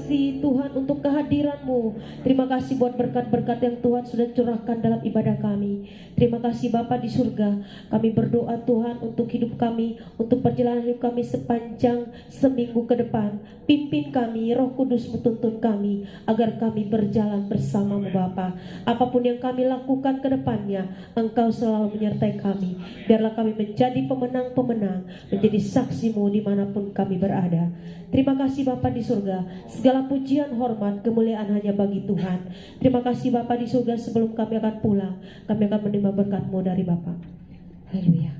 kasih Tuhan untuk kehadiran-Mu. Terima kasih buat berkat-berkat yang Tuhan sudah curahkan dalam ibadah kami. Terima kasih Bapa di surga. Kami berdoa Tuhan untuk hidup kami, untuk perjalanan hidup kami sepanjang seminggu ke depan. Pimpin kami, Roh Kudus tuntun kami, agar kami berjalan bersama-Mu Bapa. Apapun yang kami lakukan ke depannya, Engkau selalu menyertai kami. Biarlah kami menjadi pemenang-pemenang, menjadi saksi-Mu dimanapun kami berada. Terima kasih Bapa di surga. Segala pujian, hormat, kemuliaan hanya bagi Tuhan. Terima kasih Bapa di surga. Sebelum kami akan pulang, kami akan menerima berkat-Mu dari Bapa. Haleluya.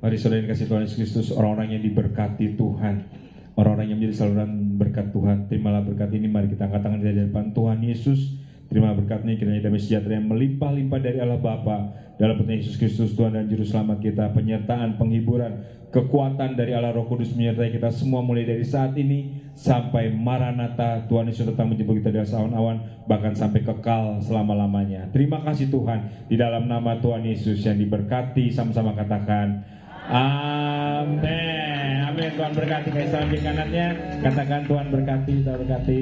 Mari saudara yang kasih Tuhan Yesus Kristus, orang-orang yang diberkati Tuhan, orang-orang yang menjadi saluran berkat Tuhan, terimalah berkat ini. Mari kita angkat tangan di depan Tuhan Yesus. Terima berkat ini, kiranya damai sejahtera yang melimpah-limpah dari Allah Bapa dalam putra Yesus Kristus Tuhan dan Juru Selamat kita, penyertaan, penghiburan, kekuatan dari Allah Roh Kudus menyertai kita semua mulai dari saat ini sampai Maranatha. Tuhan Yesus datang menjemput kita dari awan-awan, bahkan sampai kekal selama-lamanya. Terima kasih Tuhan, di dalam nama Tuhan Yesus yang diberkati, sama-sama katakan amin. Amin. Tuhan berkati. Kayak salam di kanannya, katakan Tuhan berkati, kita berkati.